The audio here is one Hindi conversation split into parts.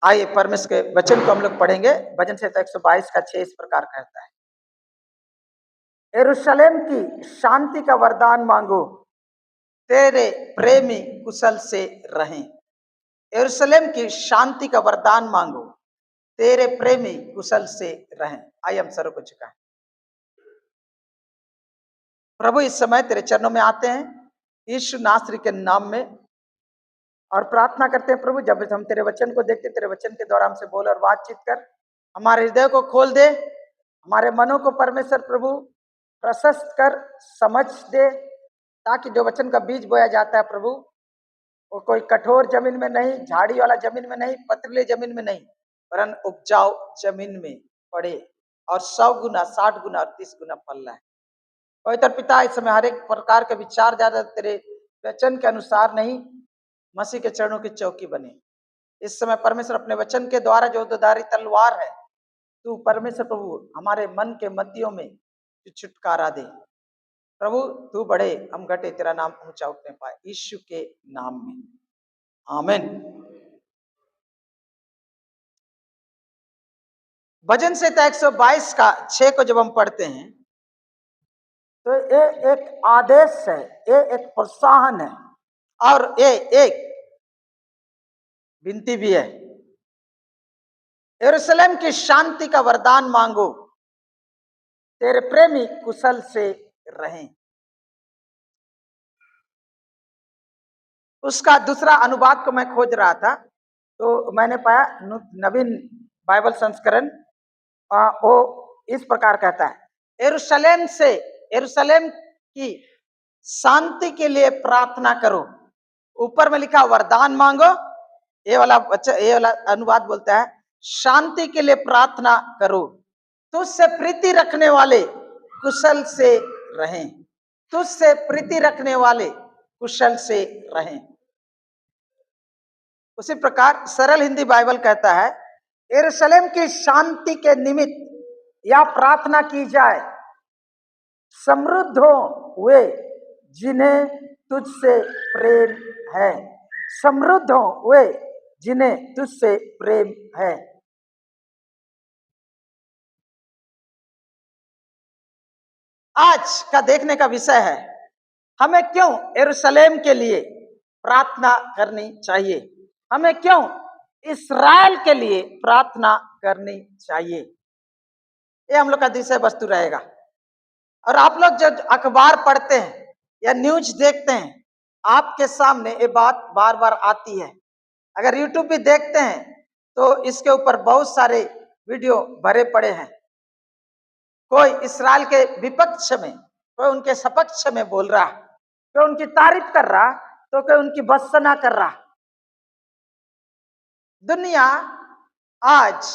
आइए परमेश्वर के वचन को हम लोग पढ़ेंगे। भजन संहिता 122 का 6 इस प्रकार कहता है, यरूशलेम की शांति का वरदान मांगो, तेरे प्रेमी कुशल से रहें। यरूशलेम की शांति का वरदान मांगो, तेरे प्रेमी कुशल से रहें। आइए हम सरों को झुकाएं। प्रभु इस समय तेरे चरणों में आते हैं यीशु नासरी के नाम में और प्रार्थना करते हैं प्रभु, जब हम तेरे वचन को देखते, तेरे वचन के द्वारा हमसे बोल और बातचीत कर, हमारे हृदय को खोल दे, हमारे मनों को परमेश्वर प्रभु प्रशस्त कर, समझ दे, ताकि जो वचन का बीज बोया जाता है प्रभु, वो कोई कठोर जमीन में नहीं, झाड़ी वाला जमीन में नहीं, पथरीली जमीन में नहीं, वरन उपजाऊ जमीन में पड़े और 100 गुना, 60 गुना और 30 गुना फल लाए। पवित्र पिता, इस समय हर एक प्रकार के विचार ज्यादा तेरे वचन के अनुसार नहीं, मसीह के चरणों की चौकी बने। इस समय परमेश्वर अपने वचन के द्वारा जो दोधारी तलवार है, तू परमेश्वर प्रभु हमारे मन के मतियों में छुटकारा दे प्रभु। तू बढ़े, हम घटे, तेरा नाम ऊंचा उठने पाए, यीशु के नाम में, आमीन। भजन संहिता 122 का 6 को जब हम पढ़ते हैं तो ये एक आदेश है, ये एक प्रोत्साहन है और ये एक विनती भी है। यरूशलेम की शांति का वरदान मांगो, तेरे प्रेमी कुशल से रहें। उसका दूसरा अनुवाद को मैं खोज रहा था तो मैंने पाया नवीन बाइबल संस्करण, वो इस प्रकार कहता है, यरूशलेम की शांति के लिए प्रार्थना करो। ऊपर में लिखा वरदान मांगो, ये वाला अनुवाद बोलता है शांति के लिए प्रार्थना करो, तुझसे प्रीति रखने वाले कुशल से रहें, तुझसे प्रीति रखने वाले कुशल से रहें। उसी प्रकार सरल हिंदी बाइबल कहता है, यरूशलेम की शांति के निमित्त या प्रार्थना की जाए, समृद्ध हो वे जिन्हें तुझसे प्रेम है, समृद्ध हो वे जिन्हें तुझसे प्रेम है। आज का देखने का विषय है, हमें क्यों यरूशलेम के लिए प्रार्थना करनी चाहिए, हमें क्यों इस्राएल के लिए प्रार्थना करनी चाहिए। ये हम लोग का विषय वस्तु रहेगा। और आप लोग जब अखबार पढ़ते हैं या न्यूज देखते हैं, आपके सामने ये बात बार बार आती है। अगर यूट्यूब भी देखते हैं तो इसके ऊपर बहुत सारे वीडियो भरे पड़े हैं। कोई इस्राएल के विपक्ष में, कोई उनके सपक्ष में बोल रहा, कोई उनकी तारीफ कर रहा तो कोई उनकी भर्त्सना कर रहा। दुनिया आज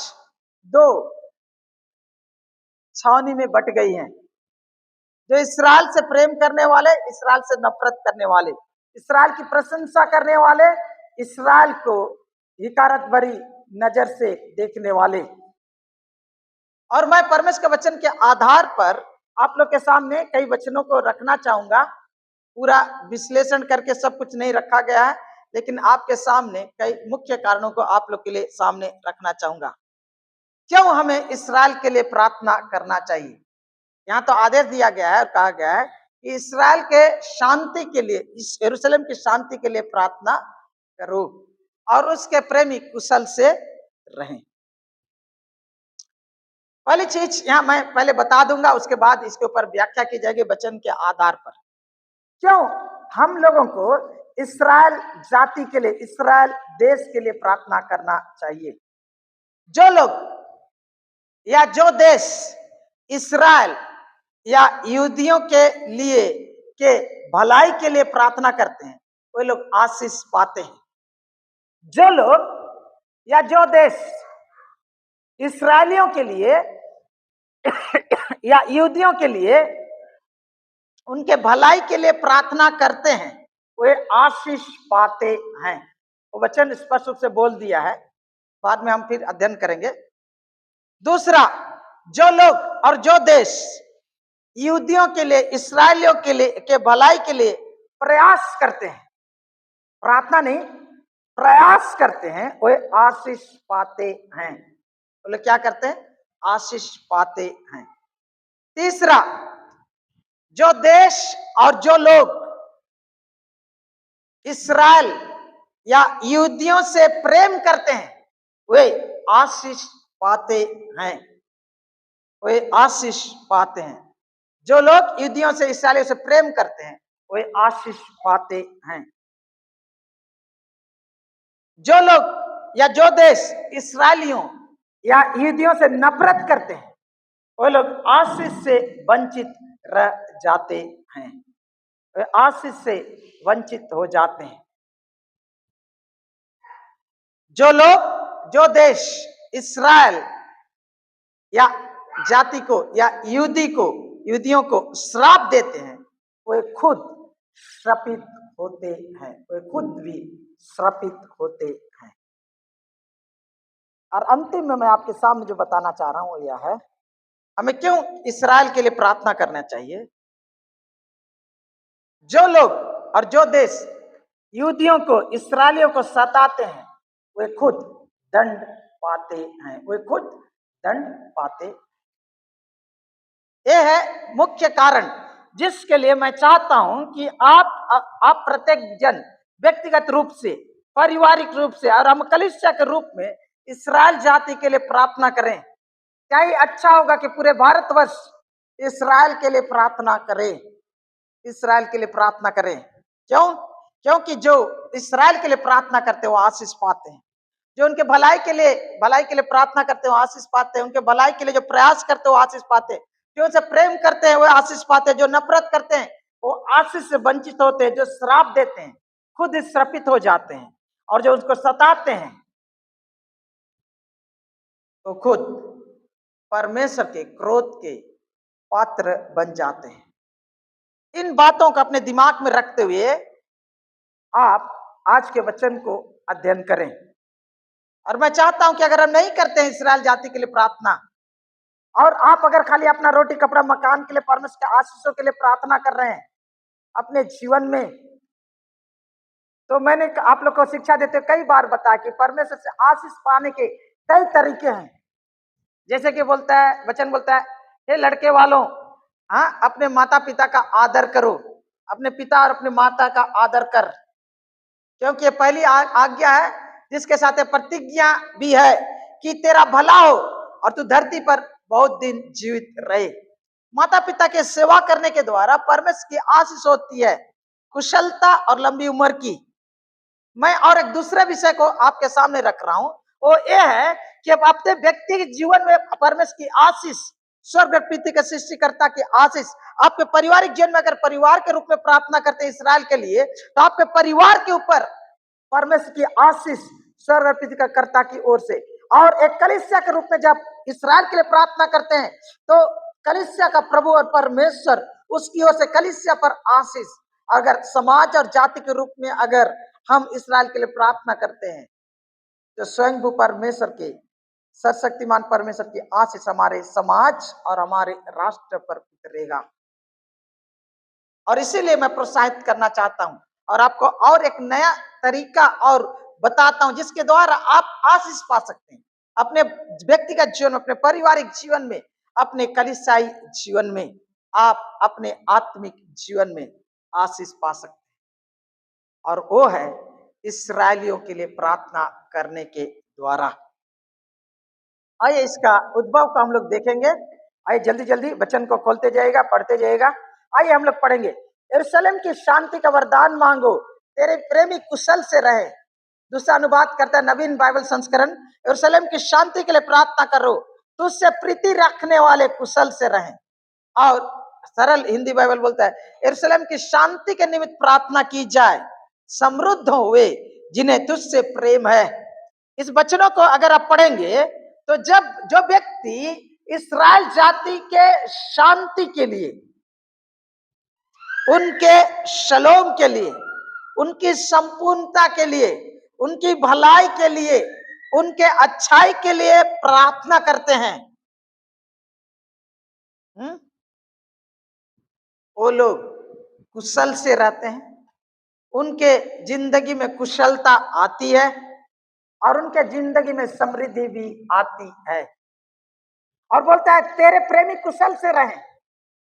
दो छावनी में बट गई है, जो इस्राएल से प्रेम करने वाले, इस्राएल से नफरत करने वाले, इस्राएल की प्रशंसा करने वाले, इस्राएल को हिकारत भरी नजर से देखने वाले। और मैं परमेश्वर के वचन के आधार पर आप लोग के सामने कई वचनों को रखना चाहूंगा। पूरा विश्लेषण करके सब कुछ नहीं रखा गया है, लेकिन आपके सामने कई मुख्य कारणों को आप लोग के लिए सामने रखना चाहूंगा। क्यों हमें इस्राएल के लिए प्रार्थना करना चाहिए। यहाँ तो आदेश दिया गया है और कहा गया है कि इस्राएल के शांति के लिए, इस यरूशलेम की शांति के लिए प्रार्थना करो और उसके प्रेमी कुशल से रहें। पहली चीज यहाँ मैं पहले बता दूंगा, उसके बाद इसके ऊपर व्याख्या की जाएगी वचन के आधार पर। क्यों हम लोगों को इस्राएल जाति के लिए, इस्राएल देश के लिए प्रार्थना करना चाहिए। जो लोग या जो देश इस्राएल या यहूदियों के लिए के भलाई के लिए प्रार्थना करते हैं, वे लोग आशीष पाते हैं। जो लोग या जो देश इस्राएलियों के लिए या यहूदियों के लिए उनके भलाई के लिए प्रार्थना करते हैं, वे आशीष पाते हैं। वो वचन स्पष्ट रूप से बोल दिया है, बाद में हम फिर अध्ययन करेंगे। दूसरा, जो लोग और जो देश यहूदियों के लिए, इस्राएलियों के लिए के भलाई के लिए प्रयास करते हैं, प्रार्थना नहीं, प्रयास करते हैं वे आशीष पाते हैं। बोले क्या करते हैं? आशीष पाते हैं। तीसरा, जो देश और जो लोग इसराइल या यहूदियों से प्रेम करते हैं वे आशीष पाते हैं। वे आशीष पाते हैं। जो लोग यहूदियों से इसराइलियों से प्रेम करते हैं वे आशीष पाते हैं। जो लोग या जो देश इसराइलियों या यहूदियों से नफरत करते हैं वो लोग आशीष से वंचित रह जाते हैं। वे आशीष से वंचित हो जाते हैं। जो लोग जो देश इसराइल या जाति को या यहूदियों को श्राप देते हैं वे खुद श्रापित होते हैं। वे खुद भी श्रापित होते हैं। और अंतिम में मैं आपके सामने जो बताना चाह रहा हूं यह है, हमें क्यों इसराइल के लिए प्रार्थना करना चाहिए। जो लोग और जो देश यहूदियों को इसराइलियों को सताते हैं वे खुद दंड पाते हैं। वे खुद दंड पाते। यह है मुख्य कारण जिसके लिए मैं चाहता हूं कि आप प्रत्येक जन व्यक्तिगत रूप से, पारिवारिक रूप से और हम कलीसिया के रूप में इसराइल जाति के लिए प्रार्थना करें। क्या ही अच्छा होगा कि पूरे भारतवर्ष इसराइल के लिए प्रार्थना करें। इसराइल के लिए प्रार्थना करें। क्यों? क्योंकि जो इसराइल के लिए प्रार्थना करते हैं वो आशीष पाते हैं। जो उनके भलाई के लिए प्रार्थना करते हैं वो आशीष पाते हैं। उनके भलाई के लिए जो प्रयास करते हैं वो आशीष पाते हैं। जो उनसे प्रेम करते हैं वो आशीष पाते हैं। जो नफरत करते हैं वो आशीष से वंचित होते हैं। जो श्राप देते हैं खुद श्रापित हो जाते हैं। और जो उसको सताते हैं तो खुद परमेश्वर के क्रोध के पात्र बन जाते हैं। इन बातों को अपने दिमाग में रखते हुए आप आज के वचन को अध्ययन करें। और मैं चाहता हूं कि अगर हम नहीं करते हैं इसराइल जाति के लिए प्रार्थना, और आप अगर खाली अपना रोटी कपड़ा मकान के लिए परमेश्वर के आशीषों के लिए प्रार्थना कर रहे हैं अपने जीवन में, तो मैंने आप लोग को शिक्षा देते कई बार बताया कि परमेश्वर से आशीष पाने के कई तरीके हैं। जैसे कि बोलता है वचन, बोलता है हे लड़के वालों, हाँ, अपने माता पिता का आदर करो। अपने पिता और अपने माता का आदर कर, क्योंकि ये पहली आज्ञा है जिसके साथ प्रतिज्ञा भी है कि तेरा भला हो और तू धरती पर बहुत दिन जीवित रहे। माता पिता के सेवा करने के द्वारा परमेश्वर की आशीष होती है, कुशलता और लंबी उम्र की। मैं और एक दूसरे विषय को आपके सामने रख रहा हूं, वो ये है कि अब अपने व्यक्तिगत जीवन में परमेश्वर की आशीष, स्वर्ग पृथ्वी के सृष्टिकर्ता की आशीष आपके पारिवारिक जीवन में, अगर परिवार के रूप में प्रार्थना करते हैं इसराइल के लिए, तो आपके परिवार के ऊपर परमेश्वर की आशीष स्वर्ग पृथ्वी का कर्ता की ओर से। और एक कलीसिया के रूप में जब इसराइल के लिए प्रार्थना करते हैं तो कलीसिया का प्रभु और परमेश्वर उसकी ओर से कलीसिया पर आशीष। अगर समाज और जाति के रूप में अगर हम इसराइल के लिए प्रार्थना करते हैं तो स्वयं परमेश्वर के सर्वशक्तिमान परमेश्वर की आशीष हमारे समाज और हमारे राष्ट्र पर उतरेगा। और इसीलिए मैं प्रोत्साहित करना चाहता हूं और आपको और एक नया तरीका और बताता हूं जिसके द्वारा आप आशीष पा सकते हैं अपने व्यक्तिगत जीवन में, अपने पारिवारिक जीवन में, अपने कलीसियाई जीवन में, आप अपने आत्मिक जीवन में आशीष पा सकते हैं। और वो है इसराइलियों के लिए प्रार्थना करने के द्वारा। आइए इसका उद्भव को हम लोग देखेंगे। आइए जल्दी जल्दी वचन को खोलते जाएगा, पढ़ते जाएगा। आइए हम लोग पढ़ेंगे। यरूशलेम की शांति का वरदान मांगो, तेरे प्रेमी कुशल से रहे। दूसरा अनुवाद करता है नवीन बाइबल संस्करण, यरूशलेम की शांति के लिए प्रार्थना करो, तुझसे प्रीति रखने वाले कुशल से रहे। और सरल हिंदी बाइबल बोलता है यरूशलेम की शांति के निमित्त प्रार्थना की जाए, समृद्ध हो वे जिन्हें तुझसे प्रेम है। इस वचनों को अगर आप पढ़ेंगे तो जब जो व्यक्ति इस्राएल जाति के शांति के लिए, उनके शलोम के लिए, उनकी संपूर्णता के लिए, उनकी भलाई के लिए, उनके अच्छाई के लिए प्रार्थना करते हैं, वो लोग कुशल से रहते हैं, उनके जिंदगी में कुशलता आती है और उनके जिंदगी में समृद्धि भी आती है। और बोलता है तेरे प्रेमी कुशल से रहें।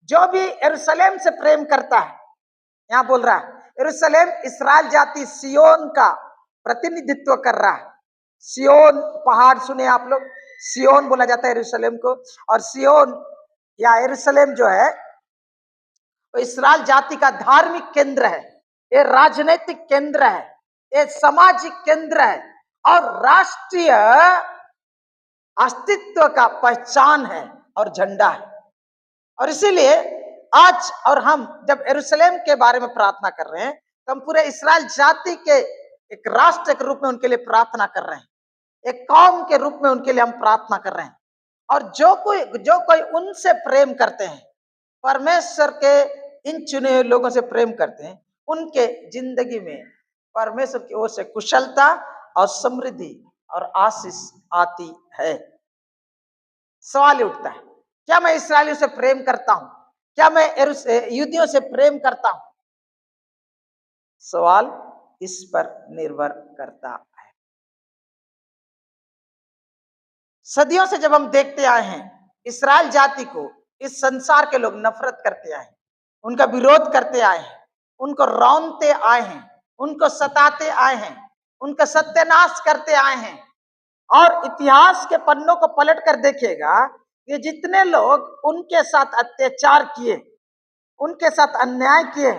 जो भी यरूशलेम से प्रेम करता है, यहां बोल रहा है यरूशलेम इस्राएल जाति सियोन का प्रतिनिधित्व कर रहा है। सियोन पहाड़ सुने आप लोग, सियोन बोला जाता है यरूशलेम को। और सियोन या यरूशलेम जो है वो इस्राएल जाति का धार्मिक केंद्र है, ये राजनीतिक केंद्र है, ये सामाजिक केंद्र है और राष्ट्रीय अस्तित्व का पहचान है और झंडा है। और इसीलिए आज और हम जब यरूशलेम के बारे में प्रार्थना कर रहे हैं तो हम पूरे इस्राएल जाति के एक राष्ट्र के रूप में उनके लिए प्रार्थना कर रहे हैं, एक कौम के रूप में उनके लिए हम प्रार्थना कर रहे हैं। और जो कोई उनसे प्रेम करते हैं, परमेश्वर के इन चुने हुए लोगों से प्रेम करते हैं, उनके जिंदगी में परमेश्वर की ओर से कुशलता और समृद्धि और आशीष आती है। सवाल उठता है, क्या मैं इस्राएलियों से प्रेम करता हूं? क्या मैं यहूदियों से प्रेम करता हूं? सवाल इस पर निर्भर करता है। सदियों से जब हम देखते आए हैं इस्राएल जाति को, इस संसार के लोग नफरत करते आए हैं, उनका विरोध करते आए हैं, उनको रौंदते आए हैं, उनको सताते आए हैं, उनका सत्यानाश करते आए हैं। और इतिहास के पन्नों को पलट कर देखिएगा, ये जितने लोग उनके साथ अत्याचार किए, उनके साथ अन्याय किए,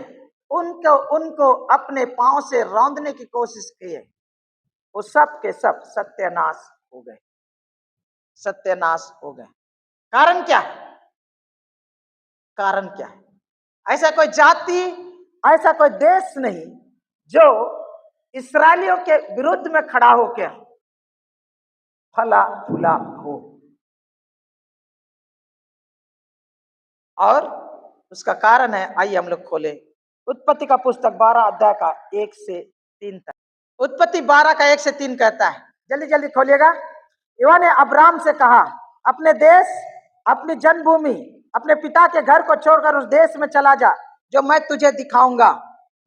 उनको अपने पांव से रौंदने की कोशिश की है, वो सब के सब सत्यानाश हो गए, सत्यानाश हो गए। कारण क्या है? कारण क्या है? ऐसा कोई जाति, ऐसा कोई देश नहीं जो इस्राएलियों के विरुद्ध में खड़ा होकर फला फूला हो। और उसका कारण है, आइए हम लोग खोले उत्पत्ति का पुस्तक 12 अध्याय का 1 से 3 तक। उत्पत्ति 12 का 1 से 3 कहता है, जल्दी जल्दी खोलिएगा। यहोवा ने अब्राम से कहा, अपने देश, अपनी जन्मभूमि, अपने पिता के घर को छोड़कर उस देश में चला जा जो मैं तुझे दिखाऊंगा।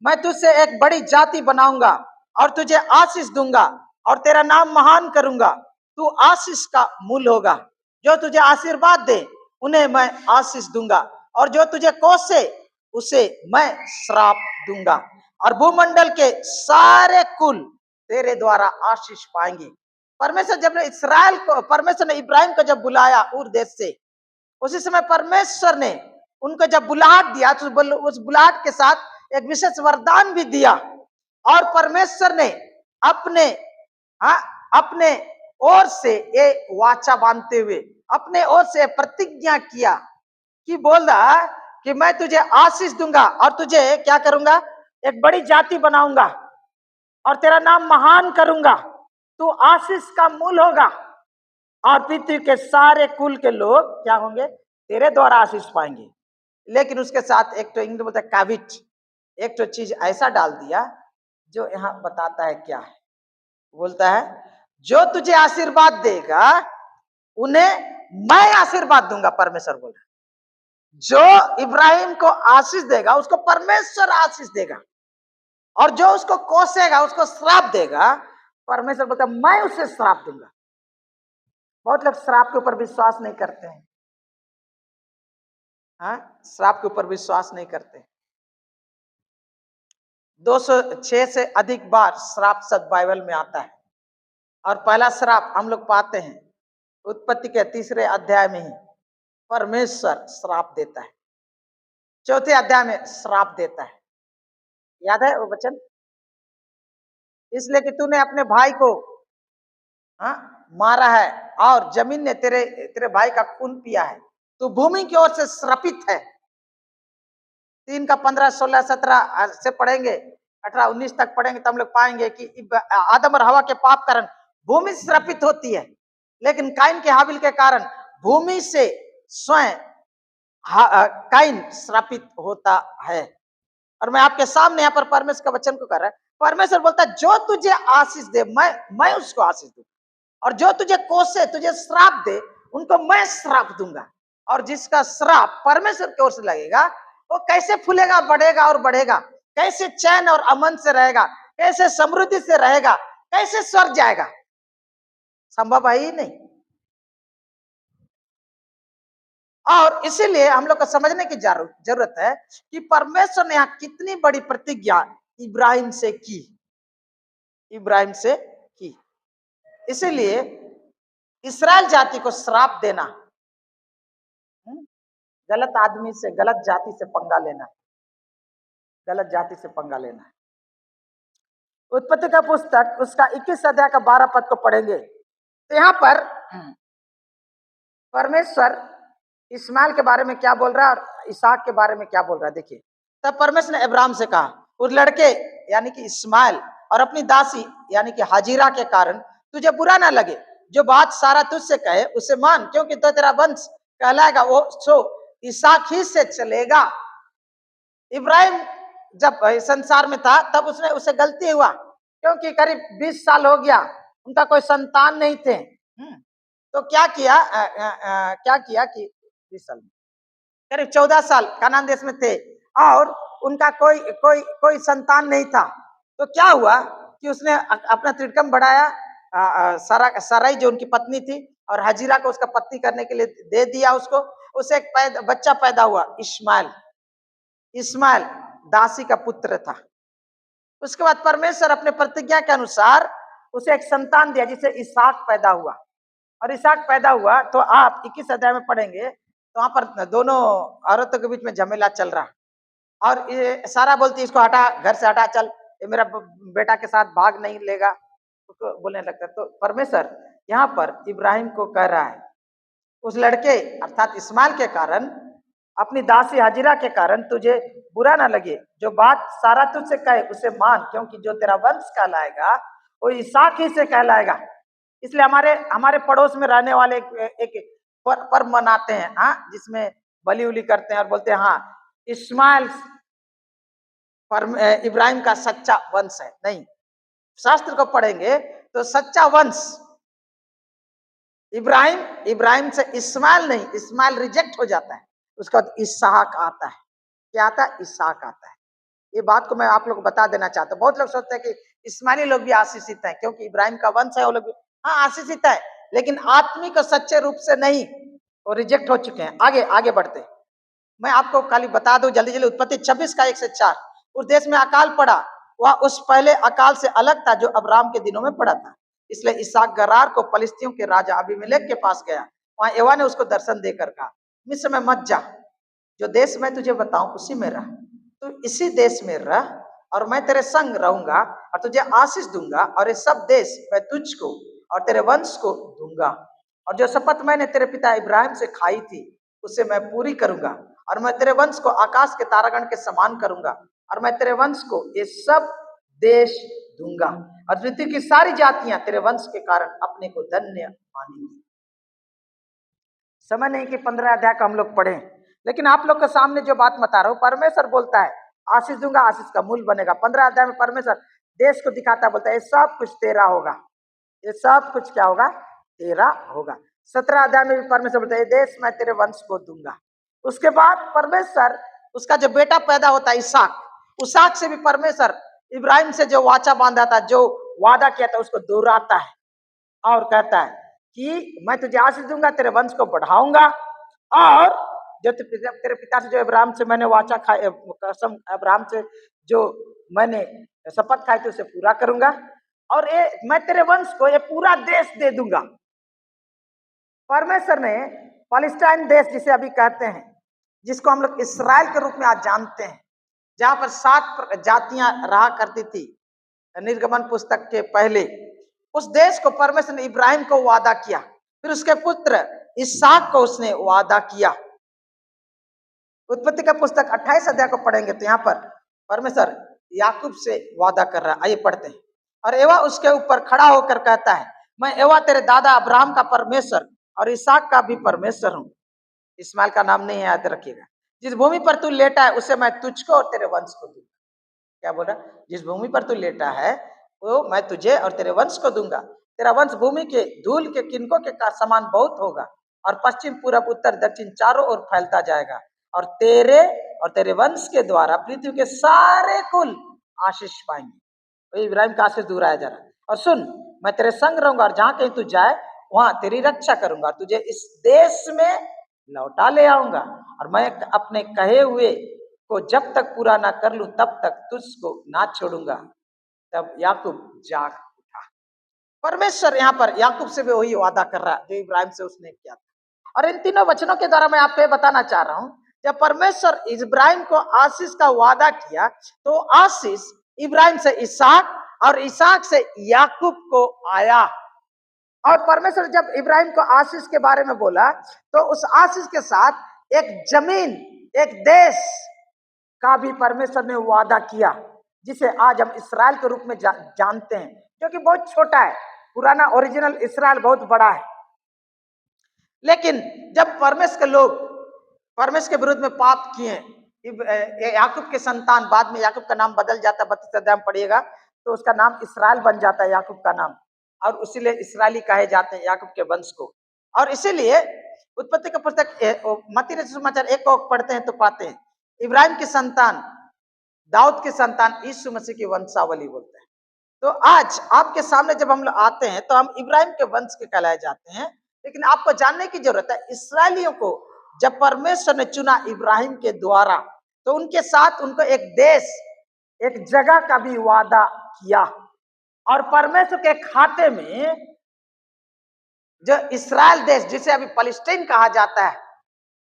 मैं तुझसे एक बड़ी जाति बनाऊंगा और तुझे आशीष दूंगा और तेरा नाम महान करूंगा। तू आशीष का मूल होगा। जो तुझे आशीर्वाद दे उन्हें मैं आशीष दूंगा और जो तुझे कोसे उसे मैं श्राप दूंगा। और भूमंडल के सारे कुल तेरे द्वारा आशीष पाएंगे। परमेश्वर जब इस्राएल को, परमेश्वर ने इब्राहिम को जब बुलाया उर देश से, उसी समय परमेश्वर ने उनको जब बुलाहट दिया तो उस बुलाहट के साथ एक विशेष वरदान भी दिया। और परमेश्वर ने अपने ओर से ये वाचा बांधते हुए अपने ओर से प्रतिज्ञा किया कि बोल रहा कि मैं तुझे आशीष दूंगा और तुझे क्या करूंगा, एक बड़ी जाति बनाऊंगा और तेरा नाम महान करूंगा। तू आशीष का मूल होगा और पृथ्वी के सारे कुल के लोग क्या होंगे, तेरे द्वारा आशीष पाएंगे। लेकिन उसके साथ एक तो इंग्लिश बोलता है काविट, एक तो चीज ऐसा डाल दिया जो यहाँ बताता है क्या है। बोलता है जो तुझे आशीर्वाद देगा उन्हें मैं आशीर्वाद दूंगा। परमेश्वर बोल रहा है जो इब्राहिम को आशीष देगा उसको परमेश्वर आशीष देगा और जो उसको कोसेगा उसको श्राप देगा। परमेश्वर बोलता है मैं उसे श्राप दूंगा। बहुत लोग श्राप के ऊपर विश्वास नहीं करते हैं, हाँ, श्राप के ऊपर विश्वास नहीं करते। 206 से अधिक बार श्राप शब्द बाइबल में आता है और पहला श्राप हम लोग पाते हैं उत्पत्ति के 3 अध्याय में ही। परमेश्वर श्राप देता है, 4थे अध्याय में श्राप देता है। याद है वो वचन, इसलिए कि तूने अपने भाई को मारा है और जमीन ने तेरे भाई का खून पिया है, तू भूमि की ओर से श्रापित है। 3 का 15, 16, 17 से पढ़ेंगे, 18, 19 तक पढ़ेंगे तो हम लोग पाएंगे कि आदम और हवा के पाप कारण भूमि श्रापित होती है, लेकिन काइन के हाबिल के कारण भूमि से स्वयं काइन श्रापित होता है। और मैं आपके सामने यहाँ पर परमेश्वर का वचन को कर रहा है। परमेश्वर बोलता है जो तुझे आशीष दे मैं उसको आशीष दूंगा और जो तुझे कोसे, तुझे श्राप दे, उनको मैं श्राप दूंगा। और जिसका श्राप परमेश्वर की ओर से लगेगा वो कैसे फूलेगा, बढ़ेगा और बढ़ेगा। कैसे चैन और अमन से रहेगा, कैसे समृद्धि से रहेगा, कैसे स्वर्ग जाएगा? संभव है ही नहीं। और इसीलिए हम लोग को समझने की जरूरत है कि परमेश्वर ने यहाँ कितनी बड़ी प्रतिज्ञा इब्राहिम से की, इब्राहिम से की। इसीलिए इस्राएल जाति को श्राप देना, गलत आदमी से, गलत जाति से पंगा लेना, गलत जाति से पंगा लेना है। उत्पत्ति का पुस्तक उसका 21 अध्याय का 12 पद को पढ़ेंगे तो यहाँ पर परमेश्वर इस्माइल के बारे में क्या बोल रहा है और इसहाक के बारे में क्या बोल रहा है। देखिए, तब परमेश्वर ने अब्राहम से कहा, उस लड़के यानी कि इस्माइल और अपनी दासी यानी कि हाजिरा के कारण तुझे बुरा ना लगे, जो बात सारा तुझसे कहे उसे मान, क्योंकि तो तेरा वंश कहलाएगा वो सो इसहाक ही से चलेगा। इब्राहिम जब संसार में था तब उसे गलती हुआ, क्योंकि करीब 20 साल हो गया, उनका कोई संतान नहीं थे। तो क्या किया कि 20 साल में करीब 14 साल कनान देश में थे और उनका कोई संतान नहीं था। तो क्या हुआ कि उसने अपना त्रिकम बढ़ाया, साराई जो उनकी पत्नी थी और हाजिरा को उसका पत्नी करने के लिए दे दिया उसको। उसे एक बच्चा पैदा हुआ, इस्माइल दासी का पुत्र था। उसके बाद परमेश्वर अपने प्रतिज्ञा के अनुसार उसे एक संतान दिया जिसे इसहाक पैदा हुआ। और इसहाक पैदा हुआ तो आप 21 अध्याय में पढ़ेंगे तो वहां पर दोनों औरतों के बीच में झमेला चल रहा और ये सारा बोलती इसको हटा, घर से हटा, चल, ये मेरा बेटा के साथ भाग नहीं लेगा, उसको बोलने लगता। तो परमेश्वर यहाँ पर इब्राहिम को कह रहा है, उस लड़के अर्थात इस्माइल के कारण, अपनी दासी हाजिरा के कारण तुझे बुरा ना लगे, जो बात सारा तुझसे कहे उसे मान, क्योंकि जो तेरा वंश कहलाएगा वो इसहाक ही से कहलाएगा। इसलिए हमारे पड़ोस में रहने वाले एक पर्व मनाते हैं, हाँ, जिसमें बलि उली करते हैं और बोलते हैं हाँ इस्माइल इब्राहिम का सच्चा वंश है। नहीं, शास्त्र को पढ़ेंगे तो सच्चा वंश इब्राहिम से इस्माइल नहीं, इस्माइल रिजेक्ट हो जाता है, उसका इसहाक आता है। क्या आता है? इसहाक आता है। ये बात को मैं आप लोग को बता देना चाहता हूँ। बहुत लोग सोचते हैं कि इस्माइली लोग भी आशीषित हैं क्योंकि इब्राहिम का वंश है, वो लोग भी हाँ आशीषित है, लेकिन आत्मिक और सच्चे रूप से नहीं, वो रिजेक्ट हो चुके हैं। आगे बढ़ते हैं। मैं आपको खाली बता दूं जल्दी जल्दी, उत्पत्ति 26 का 1 से 4। उस देश में अकाल पड़ा, वह उस पहले अकाल से अलग था जो अब्राहम के दिनों में पड़ा था। इसलिए इसहाक गरार को फलिस्तियों के राजा अबीमेलेक के पास गया। वहां एवा ने उसको दर्शन देकर कहा, मिस्र में मत जा, जो देश मैं तुझे बताऊं उसी में रह, तू इसी देश में रह और मैं तेरे संग रहूंगा और तुझे आशीष दूंगा, और ये सब देश मैं तुझको और तेरे वंश को दूंगा, और जो शपथ मैंने तेरे पिता इब्राहिम से खाई थी उसे मैं पूरी करूंगा, और मैं तेरे वंश को आकाश के तारागण के समान करूंगा, और मैं तेरे वंश को ये सब देश दूंगा, और पृथ्वी की सारी जातियां तेरे वंश के कारण अपने को धन्य मानेंगी। समय नहीं कि 15 अध्याय का हम लोग पढ़े, लेकिन आप लोग के सामने जो बात बता रहा हूं, परमेश्वर बोलता है आशीष दूंगा, आशीष का मूल बनेगा। 15 अध्याय में परमेश्वर देश को दिखाता, बोलता है ये सब कुछ तेरा होगा, ये सब कुछ क्या होगा? तेरा होगा। 17 अध्याय में भी परमेश्वर बोलता है ये देश मैं तेरे वंश को दूंगा। उसके बाद परमेश्वर उसका जो बेटा पैदा होता है इसहाक, उसहाक से भी परमेश्वर इब्राहिम से जो वाचा बांधा था, जो वादा किया था, उसको दोहराता है और कहता है कि मैं तुझे आशीष दूंगा, तेरे वंश को बढ़ाऊंगा, और जो तेरे पिता से जो अब्राहम से मैंने वाचा खाई, कसम अब्राहम से जो मैंने शपथ खाई थी उसे पूरा करूंगा, और ये मैं तेरे वंश को ये पूरा देश दे दूंगा। परमेश्वर ने पैलेस्टाइन देश जिसे अभी कहते हैं, जिसको हम लोग इसराइल के रूप में आज जानते हैं, जहां पर 7 जातियां रहा करती थी निर्गमन पुस्तक के पहले, उस देश को परमेश्वर ने इब्राहिम को वादा किया, फिर उसके पुत्र इसहाक को उसने वादा किया। उत्पत्ति का पुस्तक 28 अध्याय को पढ़ेंगे तो यहाँ पर परमेश्वर याकूब से वादा कर रहा है। आइए पढ़ते हैं। और एवा उसके ऊपर खड़ा होकर कहता है, मैं एवा तेरे दादा अब्राहम का परमेश्वर और इसहाक का भी परमेश्वर हूँ। इस्माइल का नाम नहीं है, याद रखिएगा। जिस भूमि पर तू लेटा है उसे मैं तुझको और तेरे वंश को दूंगा। क्या बोला? जिस भूमि पर तू लेटा है वो मैं तुझे और तेरे वंश को दूंगा। तेरा वंश भूमि के धूल के किनकों के समान बहुत होगा, और पश्चिम पूरब उत्तर दक्षिण चारों ओर फैलता जाएगा, और तेरे और तेरे वंश के द्वारा पृथ्वी के सारे कुल आशीष पाएंगे। तो इब्राहिम का आशीष दोहराया जा रहा है। और सुन, मैं तेरे संग रहूंगा और जहां कहीं तू जाए वहां तेरी रक्षा करूंगा, तुझे इस देश में लौटा ले आऊंगा और मैं अपने कहे हुए को जब तक पूरा ना कर लूं तब तक तुझको ना छोड़ूंगा। तब याकूब जाग उठा। परमेश्वर यहाँ पर याकूब से भी वही वादा कर रहा है जो इब्राहिम से उसने किया था। और इन तीनों वचनों के द्वारा मैं आपको ये बताना चाह रहा हूं, जब परमेश्वर इब्राहिम को आशीष का वादा किया तो आशीष इब्राहिम से इसहाक और इसहाक से याकूब को आया। और परमेश्वर जब इब्राहिम को आशीष के बारे में बोला तो उस आशीष के साथ एक जमीन, एक देश का भी परमेश्वर ने वादा किया, जिसे आज हम इसराइल के रूप में जानते हैं, जो कि बहुत छोटा है। पुराना ओरिजिनल इसराइल बहुत बड़ा है, लेकिन जब परमेश्वर के लोग परमेश्वर के विरुद्ध में पाप किए, याकूब के संतान, बाद में याकूब का नाम बदल जाता है, 32 अध्याय में पढ़िएगा तो उसका नाम इसराइल बन जाता है, याकूब का नाम, और इसीलिए इसराइली कहे जाते हैं याकूब के वंश को। और इसीलिए उत्पत्ति का पुस्तक मत्ती रचित सुसमाचार 1 को पढ़ते हैं तो पाते हैं इब्राहिम की संतान, दाऊद की संतान, यीशु मसीह की वंशावली बोलते हैं। तो आज आपके सामने जब हम लोग आते हैं तो हम इब्राहिम के वंश के कहलाए जाते हैं, लेकिन आपको जानने की जरूरत है इसराइलियों को जब परमेश्वर ने चुना इब्राहिम के द्वारा तो उनके साथ उनको एक देश, एक जगह का भी वादा किया। और परमेश्वर के खाते में जो इसराइल देश, जिसे अभी फलस्तीन कहा जाता है,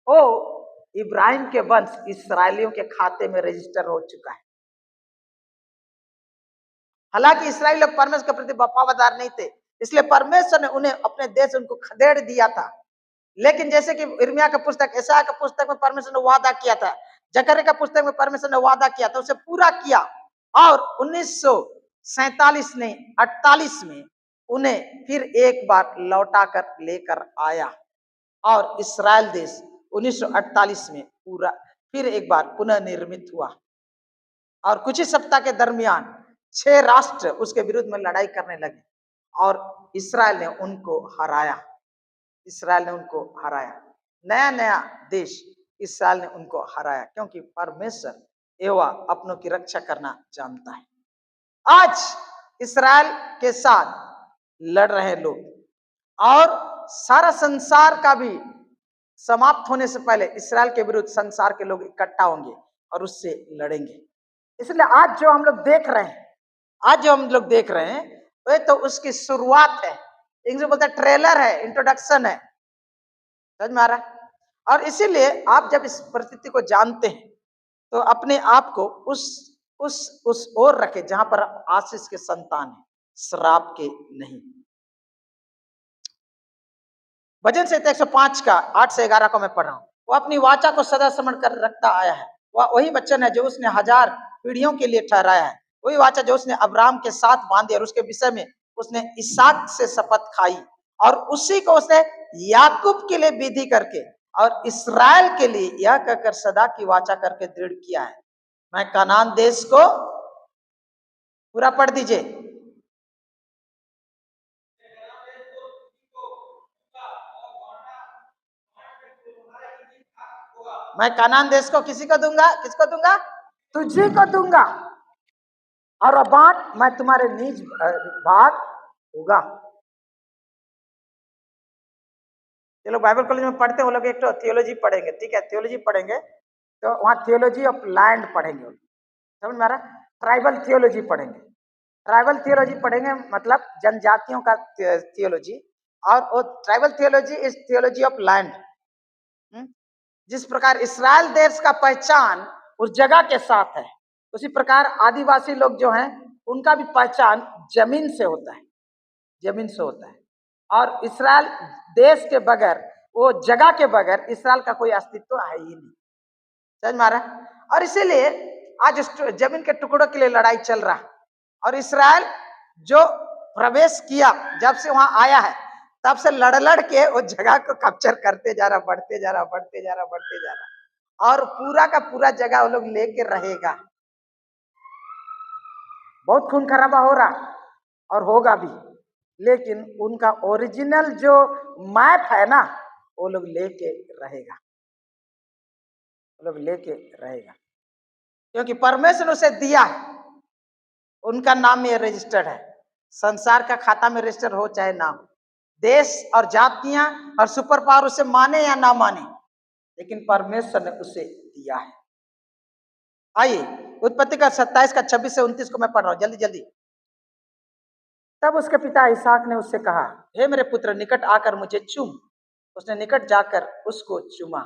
वो इब्राहिम के वंश इसराइलियों के खाते में रजिस्टर हो चुका है। हालांकि इसराइल लोग परमेश्वर के प्रति वफादार नहीं थे, इसलिए परमेश्वर ने उन्हें अपने देश उनको खदेड़ दिया था। लेकिन जैसे कि यिर्मयाह का पुस्तक, यशायाह का पुस्तक में परमेश्वर ने वादा किया था, जकरिया का पुस्तक में परमेश्वर ने वादा किया था, उसे पूरा किया। और 1947 नहीं 48 में उन्हें फिर एक बार लौटा कर लेकर आया और इसराइल देश 1948 में पूरा फिर एक बार पुनर्निर्मित हुआ। और कुछ ही सप्ताह के दरमियान 6 राष्ट्र उसके विरुद्ध में लड़ाई करने लगे और इसराइल ने उनको हराया। इसराइल ने उनको हराया, नया नया देश इसराइल ने उनको हराया, क्योंकि परमेश्वर यहोवा अपनों की रक्षा करना जानता है। आज इसराइल के साथ लड़ रहे लोग और सारा संसार का भी समाप्त होने से पहले इसराइल के विरुद्ध संसार के लोग इकट्ठा होंगे और उससे लड़ेंगे। इसलिए आज जो हम लोग देख रहे हैं, वो तो उसकी शुरुआत है। इंग्लिश में बोलते हैं ट्रेलर है, इंट्रोडक्शन है, समझ में आ रहा है। और इसीलिए आप जब इस परिस्थिति को जानते हैं तो अपने आप को उस ओर रखे जहां पर आशीष के संतान है, श्राप के नहीं। भजन संहिता 105 का 8 से 11 को मैं पढ़ रहा हूं। वो अपनी वाचा को सदा स्मरण कर रखता आया है, वह वही वचन है जो उसने 1000 पीढ़ियों के लिए ठहराया है, वही वाचा जो उसने अब्राहम के साथ बांधी और उसके विषय में उसने इसहाक से शपथ खाई, और उसी को उसने याकूब के लिए विधि करके और इस्राएल के लिए यह कहकर सदा की वाचा करके दृढ़ किया है, मैं कनान देश को, पूरा पढ़ दीजिए, मैं कनान देश को किसी को दूंगा, किसको दूंगा? तुझी को दूंगा, और बांट मैं तुम्हारे निज भाग होगा। ये लोग बाइबल कॉलेज में पढ़ते हैं, वो लोग एक तो थियोलॉजी पढ़ेंगे, ठीक है, थियोलॉजी पढ़ेंगे तो वहाँ थियोलॉजी ऑफ लैंड पढ़ेंगे, समझ में आ रहा? ट्राइबल थियोलॉजी पढ़ेंगे, ट्राइबल थियोलॉजी पढ़ेंगे मतलब जनजातियों का थियोलॉजी, और वो tribal theology is theology of land. जिस प्रकार इसराइल देश का पहचान उस जगह के साथ है, उसी प्रकार आदिवासी लोग जो हैं उनका भी पहचान जमीन से होता है, जमीन से होता है। और इसराइल देश के बगैर, वो जगह के बगैर इसराइल का कोई अस्तित्व है ही नहीं, समझ में आ रहा है? और इसीलिए आज जमीन के टुकड़ों के लिए लड़ाई चल रहा है। और इसराइल जो प्रवेश किया, जब से वहां आया है तब से लड़ के उस जगह को कैप्चर करते जा रहा, बढ़ते जा रहा, और पूरा का पूरा जगह वो लोग लेके रहेगा। बहुत खून खराबा हो रहा और होगा भी, लेकिन उनका ओरिजिनल जो मैप है ना, वो लोग लेके रहेगा। लोग लेके रहेगा, क्योंकि परमेश्वर ने उसे दिया है, उनका नाम ये रजिस्टर्ड है। संसार का खाता में रजिस्टर हो चाहे ना हो, देश और जातियां और सुपर पावर उसे माने या ना माने, लेकिन परमेश्वर ने उसे दिया है। आइए उत्पत्ति का 27 का 26 से 29 को मैं पढ़ रहा हूं, जल्दी जल्दी। तब उसके पिता इसहाक ने उससे कहा, हे मेरे पुत्र, निकट आकर मुझे चूम। उसने निकट जाकर उसको चूमा,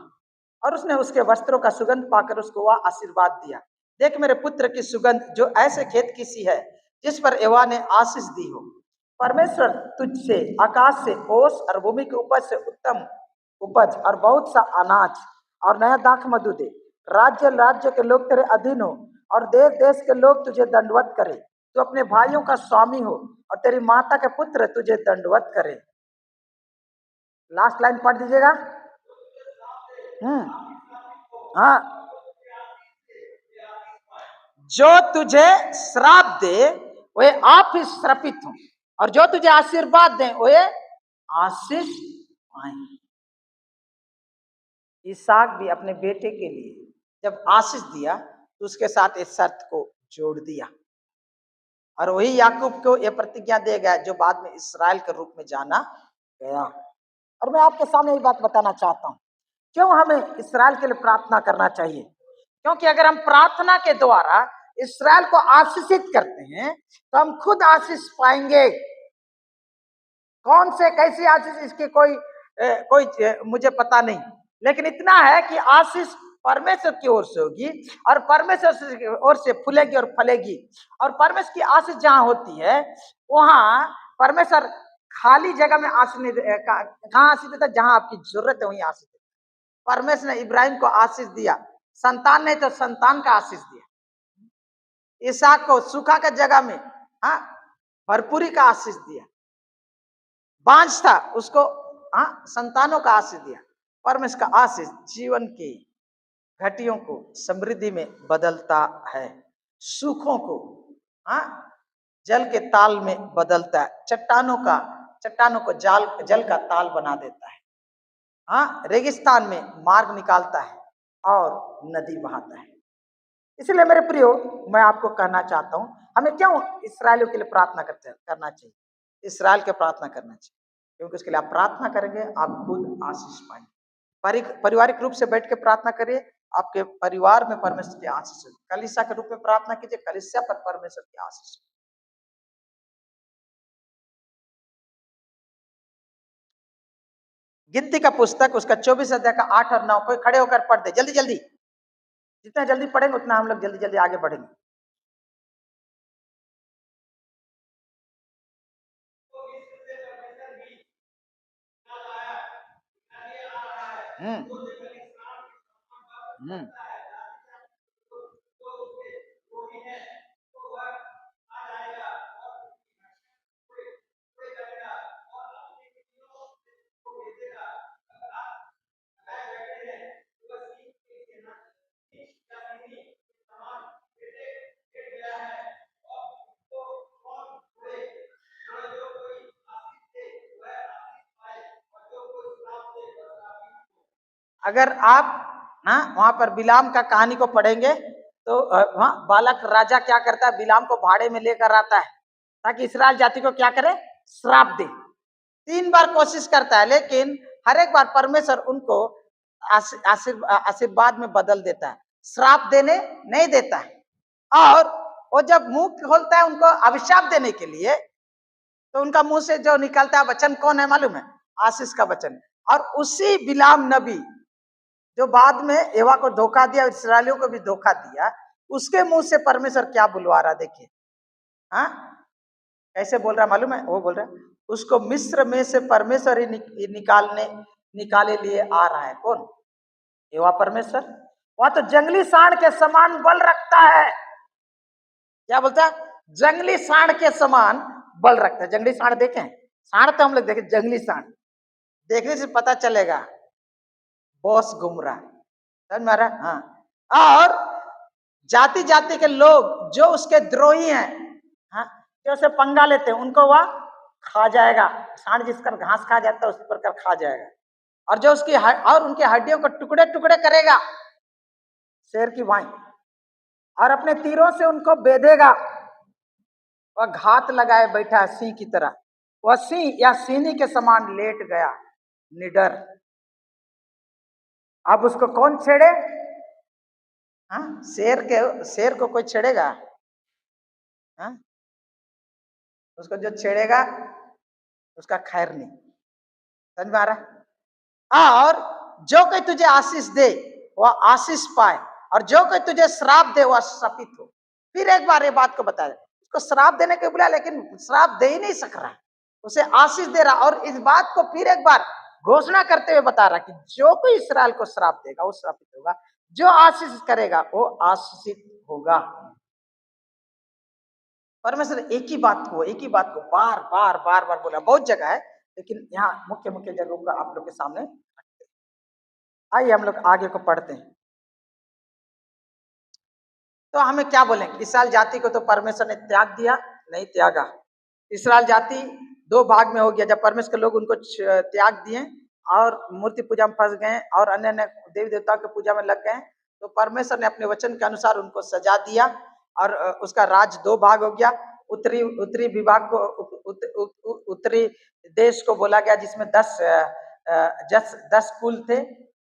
और उसने उसके वस्त्रों का सुगंध पाकर उसको वह आशीर्वाद दिया। देख मेरे पुत्र की सुगंध जो ऐसे खेत की सी है जिस पर यहोवा ने आशीष दी हो। परमेश्वर तुझसे आकाश से ओस और भूमि की उपज से उत्तम उपज और बहुत सा अनाज और नया दाख मधु दे। राज्य राज्य के लोग तेरे अधीन हो और देश देश के लोग तुझे दंडवत करे। तू अपने भाइयों का स्वामी हो और तेरी माता के पुत्र तुझे दंडवत करे। लास्ट लाइन पढ़ दीजिएगा। हाँ, जो तुझे श्राप दे वे आप ही श्रापित हो, और जो तुझे आशीर्वाद दे वे आशीष पाए। इसहाक भी अपने बेटे के लिए जब आशीष दिया तो उसके साथ इस शर्त को जोड़ दिया, और वही याकूब को यह प्रतिज्ञा दे गया जो बाद में इस्राएल के रूप में जाना गया। और मैं आपके सामने ये बात बताना चाहता हूं, क्यों हमें इस्राएल के लिए प्रार्थना करना चाहिए। क्योंकि अगर हम प्रार्थना के द्वारा इस्राएल को आशीषित करते हैं तो हम खुद आशीष पाएंगे। कौन से कैसी आशीष, इसकी कोई मुझे पता नहीं, लेकिन इतना है कि आशीष परमेश्वर की ओर से होगी और परमेश्वर की ओर से फूलेगी और फलेगी। और परमेश्वर की आशीष जहां होती है वहां परमेश्वर खाली जगह में आशीष नहीं, कहाँ आशीष देता, जहां आपकी जरूरत है वहीं आशीष देता। परमेश्वर ने इब्राहिम को आशीष दिया, संतान नहीं तो संतान का आशीष दिया। इसहाक को सूखा का जगह में हाँ भरपूरी का आशीष दिया। बांझ था उसको संतानों का आशीष दिया। परमेश्वर का आशीष जीवन की घटियों को समृद्धि में बदलता है, सूखों को जल के ताल में बदलता है, चट्टानों को जल का ताल बना देता है, रेगिस्तान में मार्ग निकालता है और नदी बहाता है। इसलिए मेरे प्रियो, मैं आपको कहना चाहता हूं हमें क्यों इस्राएलियों के लिए प्रार्थना करना चाहिए। इस्राएल के प्रार्थना करना चाहिए क्योंकि उसके लिए आप प्रार्थना करेंगे आप खुद आशीष पाएंगे। पारिवारिक रूप से बैठ के प्रार्थना करिए, आपके परिवार में परमेश्वर की आशीष होगी। कलीसिया के रूप में प्रार्थना कीजिए, कलीसिया पर परमेश्वर की आशीष। गिनती का पुस्तक उसका 24 अध्याय का 8 और 9 कोई खड़े होकर पढ़ दे जल्दी जल्दी। जितना जल्दी पढ़ेंगे उतना हम लोग जल्दी जल्दी आगे बढ़ेंगे। अगर आप वहां पर बिलाम का कहानी को पढ़ेंगे तो बालक राजा क्या करता है, बिलाम को भाड़े में लेकर आता है ताकि इस्राएल जाति को क्या करे, श्राप दे। 3 बार कोशिश करता है लेकिन हर एक बार परमेश्वर उनको आशीर्वाद में बदल देता है, श्राप देने नहीं देता है। और वो जब मुंह खोलता है उनको अभिशाप देने के लिए तो उनका मुंह से जो निकलता है वचन कौन है मालूम है, आशीष का वचन। और उसी बिलाम नबी जो बाद में एवा को धोखा दिया, इस्राएलियों को भी धोखा दिया, उसके मुंह से परमेश्वर क्या बुलवा रहा देखिए। कैसे बोल रहा मालूम है, वो बोल रहा है उसको मिस्र में से परमेश्वर ही निकाले लिए आ रहा है। कौन? एवा परमेश्वर। वह तो जंगली सांड के समान बल रखता है। क्या बोलता है? जंगली सांड के समान बल रखता है। जंगली सांड देखे? सांड तो हम लोग देखे, जंगली सांड देखने से पता चलेगा बॉस घूम रहा है, समझ में आ रहा है? हाँ। और जाति जाति के लोग जो उसके द्रोही हैं, जो उसे पंगा लेते हैं, उनको वह खा जाएगा। सांड जिस पर घास खा जाता है उस पर खा जाएगा। और जो उसकी और उनके हड्डियों को टुकड़े टुकड़े करेगा। शेर की वाई, और अपने तीरों से उनको बेधेगा। वह घात लगाए बैठा है सिंह की तरह, वह सिंह या सीनी के समान लेट गया निडर। अब उसको कौन छेड़े? हाँ, शेर को कोई छेड़ेगा? हाँ, उसको जो छेड़ेगा उसका खैर नहीं। समझ में आ रहा? हाँ, और जो कोई तुझे आशीष दे वह आशीष पाए, और जो कोई तुझे श्राप दे वह श्रापित हो। फिर एक बार ये बात को बताया, उसको श्राप देने के बोला, लेकिन श्राप दे ही नहीं सक रहा, उसे आशीष दे रहा। और इस बात को फिर एक बार घोषणा करते हुए बता रहा कि जो कोई इस्राएल को श्राप देगा वो श्रापित होगा, जो आशीष करेगा वो आशीषित होगा। परमेश्वर एक ही बात को बार बार बार बार बोला। बहुत जगह है, लेकिन यहाँ मुख्य मुख्य जगहों का आप लोग के सामने। आइए हम लोग आगे को पढ़ते हैं। तो हमें क्या बोलें? इस्राएल जाति को तो परमेश्वर ने त्याग दिया? नहीं त्यागा। इस्राएल जाति दो भाग में हो गया। जब परमेश्वर के लोग उनको त्याग दिए और मूर्ति पूजा में फंस गए और अन्य अन्य देवी देवताओं की पूजा में लग गए, तो परमेश्वर ने अपने वचन के अनुसार उनको सजा दिया और उसका राज दो भाग हो गया। उत्तरी विभाग को उत्तरी देश को बोला गया, जिसमें 10 कुल थे,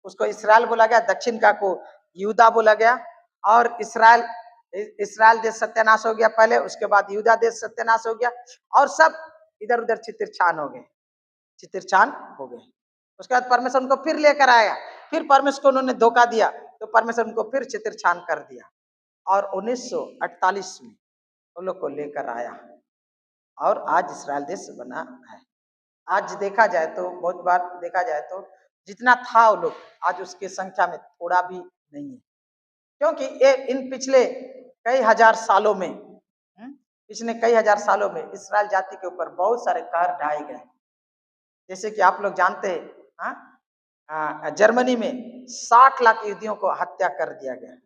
उसको इस्राएल बोला गया। दक्षिण का को यहूदा बोला गया। और इस्राएल देश सत्यानाश हो गया पहले, उसके बाद यहूदा देश सत्यानाश हो गया, और सब इधर उधर छितिरछान हो गए। उसके बाद परमेश्वर उनको फिर लेकर आया, फिर परमेश्वर को उन्होंने धोखा दिया, तो परमेश्वर उनको फिर छितिरछान कर दिया, और 1948 में उन लोग को लेकर आया, और आज इस्राएल देश बना है। आज देखा जाए तो, बहुत बार देखा जाए तो, जितना था वो लोग आज उसकी संख्या में थोड़ा भी नहीं है, क्योंकि ये इन पिछले कई हजार सालों में इस्राएल जाति के ऊपर बहुत सारे कहर ढाए गए। जैसे कि आप लोग जानते हैं, जर्मनी में 60 लाख यहूदियों को हत्या कर दिया गया।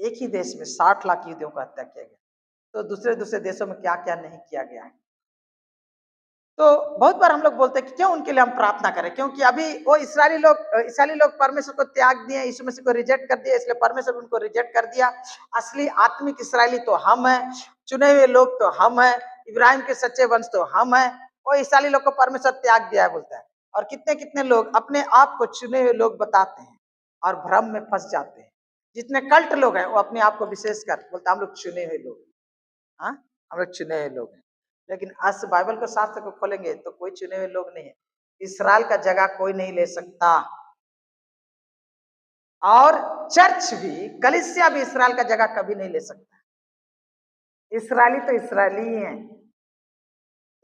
एक ही देश में 60 लाख यहूदियों को हत्या किया गया, तो दूसरे देशों में क्या क्या नहीं किया गया है। तो बहुत बार हम लोग बोलते हैं कि क्यों उनके लिए हम प्रार्थना करें, क्योंकि अभी वो इस्राएली लोग परमेश्वर को त्याग दिए, यीशु मसीह को रिजेक्ट कर दिया, इसलिए परमेश्वर उनको रिजेक्ट कर दिया। असली आत्मिक इस्राएली तो हम हैं, चुने हुए लोग तो हम हैं, इब्राहिम के सच्चे वंश तो हम हैं। वो इस्राएली लोग को परमेश्वर त्याग दिया है बोलता है, और कितने कितने लोग अपने आप को चुने हुए लोग बताते हैं और भ्रम में फंस जाते हैं। जितने कल्ट लोग हैं वो अपने आप को विशेषकर बोलते हम लोग चुने हुए लोग, हाँ हम लोग चुने हुए लोग हैं। लेकिन आज बाइबल को शास्त्र को खोलेंगे तो कोई चुने हुए लोग नहीं है। इस्राएल का जगह कोई नहीं ले सकता, और चर्च भी, कलीसिया भी इस्राएल का जगह कभी नहीं ले सकता। इस्राएली तो इस्राएली ही है,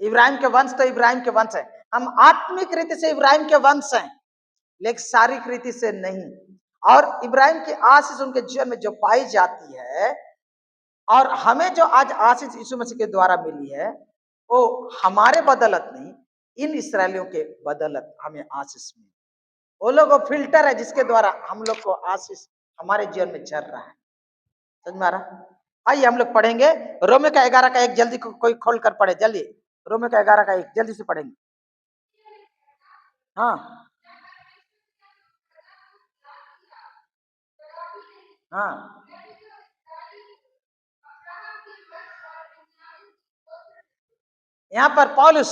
इब्राहिम के वंश तो इब्राहिम के वंश है। हम आत्मिक रीति से इब्राहिम के वंश हैं, लेकिन शारीरिक रीति से नहीं। और इब्राहिम की आशीष उनके जीवन में जो पाई जाती है, और हमें जो आज आशीष यीशु मसीह के द्वारा मिली है, वो हमारे बदौलत नहीं, इन इस्राएलियों के बदौलत हमें आशीष मिली। वो लोग वो फिल्टर है जिसके द्वारा हम लोग को आशीष हमारे जीवन में झर रहा है। समझ में आ रहा? आइए हम लोग पढ़ेंगे रोमियो का 11 का 1, जल्दी कोई खोल कर पढ़े, जल्दी रोमियो का 11 का 1 जल्दी से पढ़ेंगे। हाँ हाँ, यहाँ पर पौलुस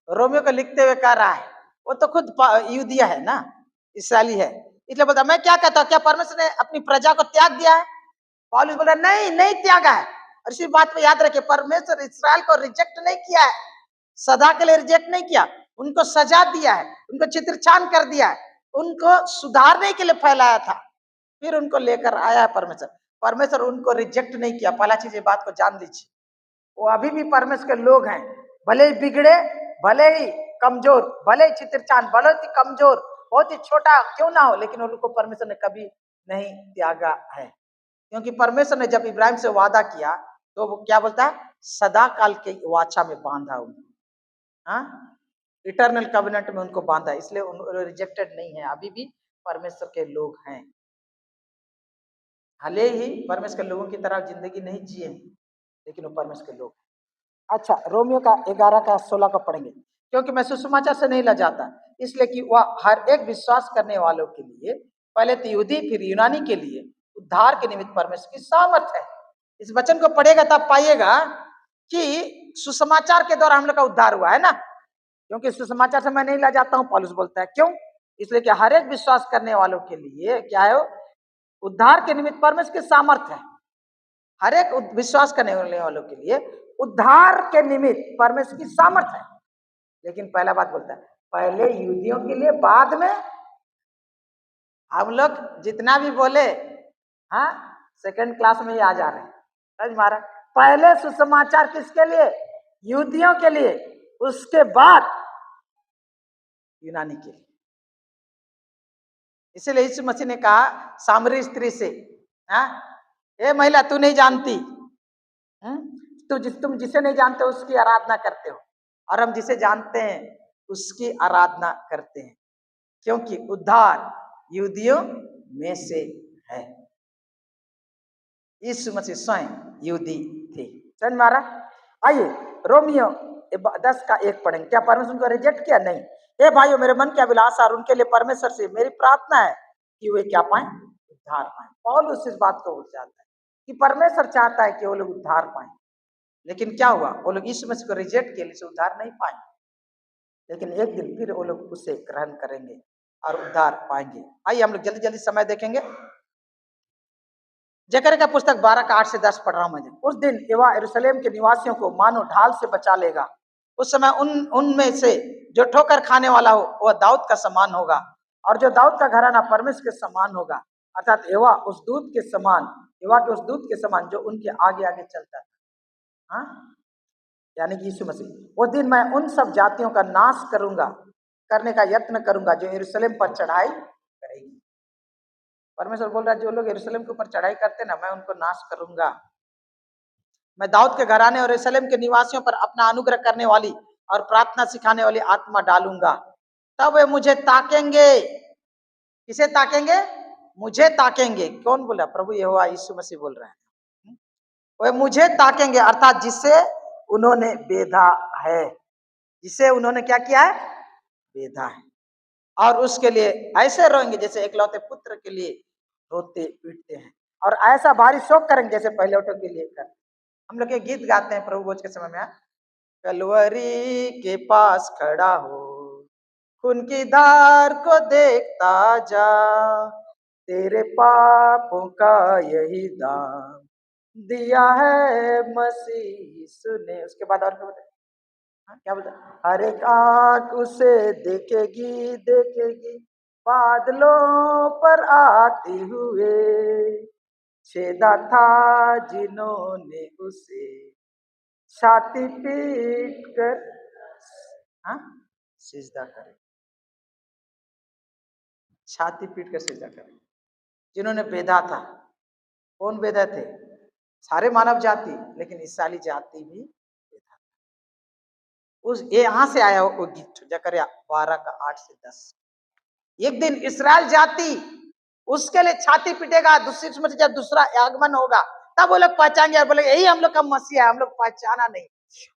रोमियो को लिखते हुए कह रहा है, वो तो खुद यूदिया है ना, इस्राएली है, इसलिए बोलता मैं क्या कहता हूँ, क्या परमेश्वर ने अपनी प्रजा को त्याग दिया है? पौलुस बोला नहीं त्यागा है। और इसी बात पे याद रखिए, परमेश्वर इस्राएल को रिजेक्ट नहीं किया है, सदा के लिए रिजेक्ट नहीं किया, उनको सजा दिया है, उनको चित्रछान कर दिया है, उनको सुधारने के लिए फैलाया था, फिर उनको लेकर आया है परमेश्वर उनको रिजेक्ट नहीं किया। पहला चीज ये बात को जान लीजिए, वो अभी भी परमेश्वर के लोग हैं, भले ही बिगड़े, भले ही कमजोर, भले ही चित्रचान, भले ही कमजोर, बहुत ही छोटा क्यों ना हो, लेकिन उनको परमेश्वर ने कभी नहीं त्यागा है। क्योंकि परमेश्वर ने जब इब्राहिम से वादा किया तो वो क्या बोलता है, सदा काल के वाचा में बांधा उनको, हाँ इटर्नल कवेनेंट में उनको बांधा, इसलिए रिजेक्टेड नहीं है, अभी भी परमेश्वर के लोग हैं। भले ही परमेश्वर के लोगों की तरह जिंदगी नहीं जिए, लेकिन वो परमेश्वर के लोग। अच्छा, रोमियो का 11 का 16 का पढ़ेंगे, क्योंकि मैं सुसमाचार से नहीं लजाता, इसलिए कि वह हर एक विश्वास करने वालों के लिए, पहले तो यहूदी फिर यूनानी के लिए उद्धार के निमित्त परमेश्वर की सामर्थ है। इस वचन को पढ़ेगा तब पाइएगा कि सुसमाचार के द्वारा हम लोग का उद्धार हुआ है ना, क्योंकि सुसमाचार से मैं नहीं ला जाता हूं, पौलुस बोलता है। क्यों? इसलिए कि हर एक विश्वास करने वालों के लिए क्या है, उद्धार के निमित्त परमेश्वर की सामर्थ है। हर एक विश्वास करने वालों के लिए उद्धार के निमित्त परमेश्वर की सामर्थ है। लेकिन पहला बात बोलता है, पहले यहूदियों के लिए, बाद में हम लोग जितना भी बोले, हाँ, सेकंड क्लास में ही आ जा रहे हैं। समझ मारा? पहले सुसमाचार किसके लिए? यहूदियों के लिए, उसके बाद यूनानी के लिए। इसलिए यीशु मसीह ने कहा सामरी स्त्री से, हाँ, ए महिला, तू नहीं जानती, तुम जिसे नहीं जानते उसकी आराधना करते हो, और हम जिसे जानते हैं उसकी आराधना करते हैं, क्योंकि उद्धार यहूदियों में से है। यीशु मसीह स्वयं यहूदी थे। समझ मारा? आइए रोमियो 10:1 पढ़ेंगे। क्या परमेश्वर को रिजेक्ट किया? नहीं। हे भाइयों, मेरे मन की अभिलाषा और उनके लिए परमेश्वर से मेरी प्रार्थना है कि वे क्या पाएं? उद्धार पाएं। पौलुस इस बात को भूल जाता है कि परमेश्वर चाहता है कि वो लोग उद्धार पाएं, लेकिन क्या हुआ, वो लोग यीशु मसीह को रिजेक्ट किए, इससे उद्धार नहीं पाए। लेकिन एक दिन फिर वो लोग उसे ग्रहण करेंगे और उद्धार पाएंगे। आइए हम लोग जल्दी जल्दी समय देखेंगे। जकरिया का पुस्तक 12:8-10 पढ़ रहा हूं मैं। उस दिन यहोवा यरूशलेम के निवासियों को मानो ढाल से बचा लेगा। उस समय उनमें से जो ठोकर खाने वाला हो वह दाऊद का समान होगा, और जो दाऊद का घराना परमेश्वर के समान होगा, अर्थात यहोवा के उस दूत के समान जो उनके आगे आगे चलता था। हाँ, यानी कि यीशु मसीह। वो दिन मैं उन सब जातियों का नाश करने का यत्न करूंगा जो यरूशलेम पर चढ़ाई करेगी। परमेश्वर बोल रहा है, जो लोग यरूशलेम के ऊपर चढ़ाई करते ना, मैं उनको नाश करूंगा। मैं दाऊद के घराने और यरूशलेम के निवासियों पर अपना अनुग्रह करने वाली और प्रार्थना सिखाने वाली आत्मा डालूंगा। तब वे मुझे ताकेंगे। किसे ताकेंगे? मुझे ताकेंगे। कौन बोला? प्रभु यहोवा यीशु मसीह बोल रहे हैं। वे मुझे ताकेंगे, अर्थात जिसे उन्होंने बेधा है। जिसे उन्होंने क्या किया है? बेधा है। और उसके लिए ऐसे रोएंगे जैसे एकलौते पुत्र के लिए रोते पीटते हैं, और ऐसा भारी शोक करेंगे जैसे पहलौठों के लिए कर। हम लोग ये गीत गाते हैं प्रभु भोज के समय में, कलवरी के पास खड़ा हो, खून की धार को देखता जा, तेरे पापों का यही दाम दिया है मसीह यीशु ने। उसके बाद और क्या बोलता? हर एक आंख उसे देखेगी बादलों पर आते हुए, छेदा था जिन्होंने उसे छाती पीट कर सिजदा करे। छाती पीट कर सिजदा करे। जिन्होंने बेधा था। कौन बेधा थे? सारे मानव जाति, लेकिन इस्राएली जाति भी बेधा। उस ये यहां से आया वो गीत, जकरिया 12:8-10। एक दिन इस्राएल जाति उसके लिए छाती पीटेगा, जब दूसरा आगमन होगा तब वो लोग पहचानेंगे और बोले यही हम लोग का मसीहा है। हम लोग पहचाना नहीं,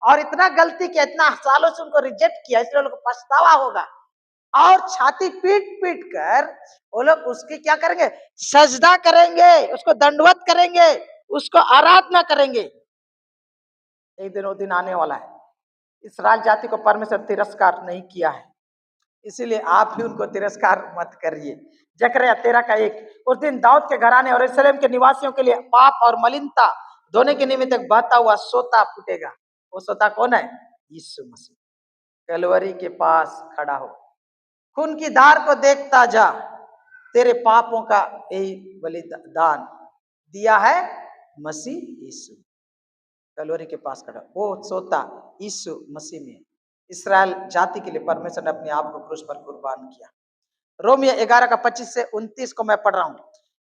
और इतना गलती किया, इतना सालों से उनको रिजेक्ट किया, इसलिए लोग को पछतावा होगा। और छाती पीट पीट कर वो लोग उसकी क्या करेंगे? सजदा करेंगे, उसको दंडवत करेंगे, उसको आराधना करेंगे। एक दिन वो दिन आने वाला है। इस्राएल जाति को परमेश्वर तिरस्कार नहीं किया है, इसीलिए आप भी उनको तिरस्कार मत करिए। जकरिया 13:1। उस दिन दाऊद के घराने और यरूशलेम के निवासियों के लिए पाप और मलिनता धोने के निमित्त एक बहता हुआ सोता फूटेगा। वो सोता कौन है? यीशु मसीह। कलवरी के पास खड़ा हो, खून की धार को देखता जा, तेरे पापों का यही बलिदान दिया है मसीह यीशु। कलवरी के पास खड़ा, वो सोता यीशु मसीह में इस्राएल जाति के लिए परमेश्वर ने अपने आप को क्रूस पर कुर्बान किया। रोमियो 11:25-29 को मैं पढ़ रहा हूँ।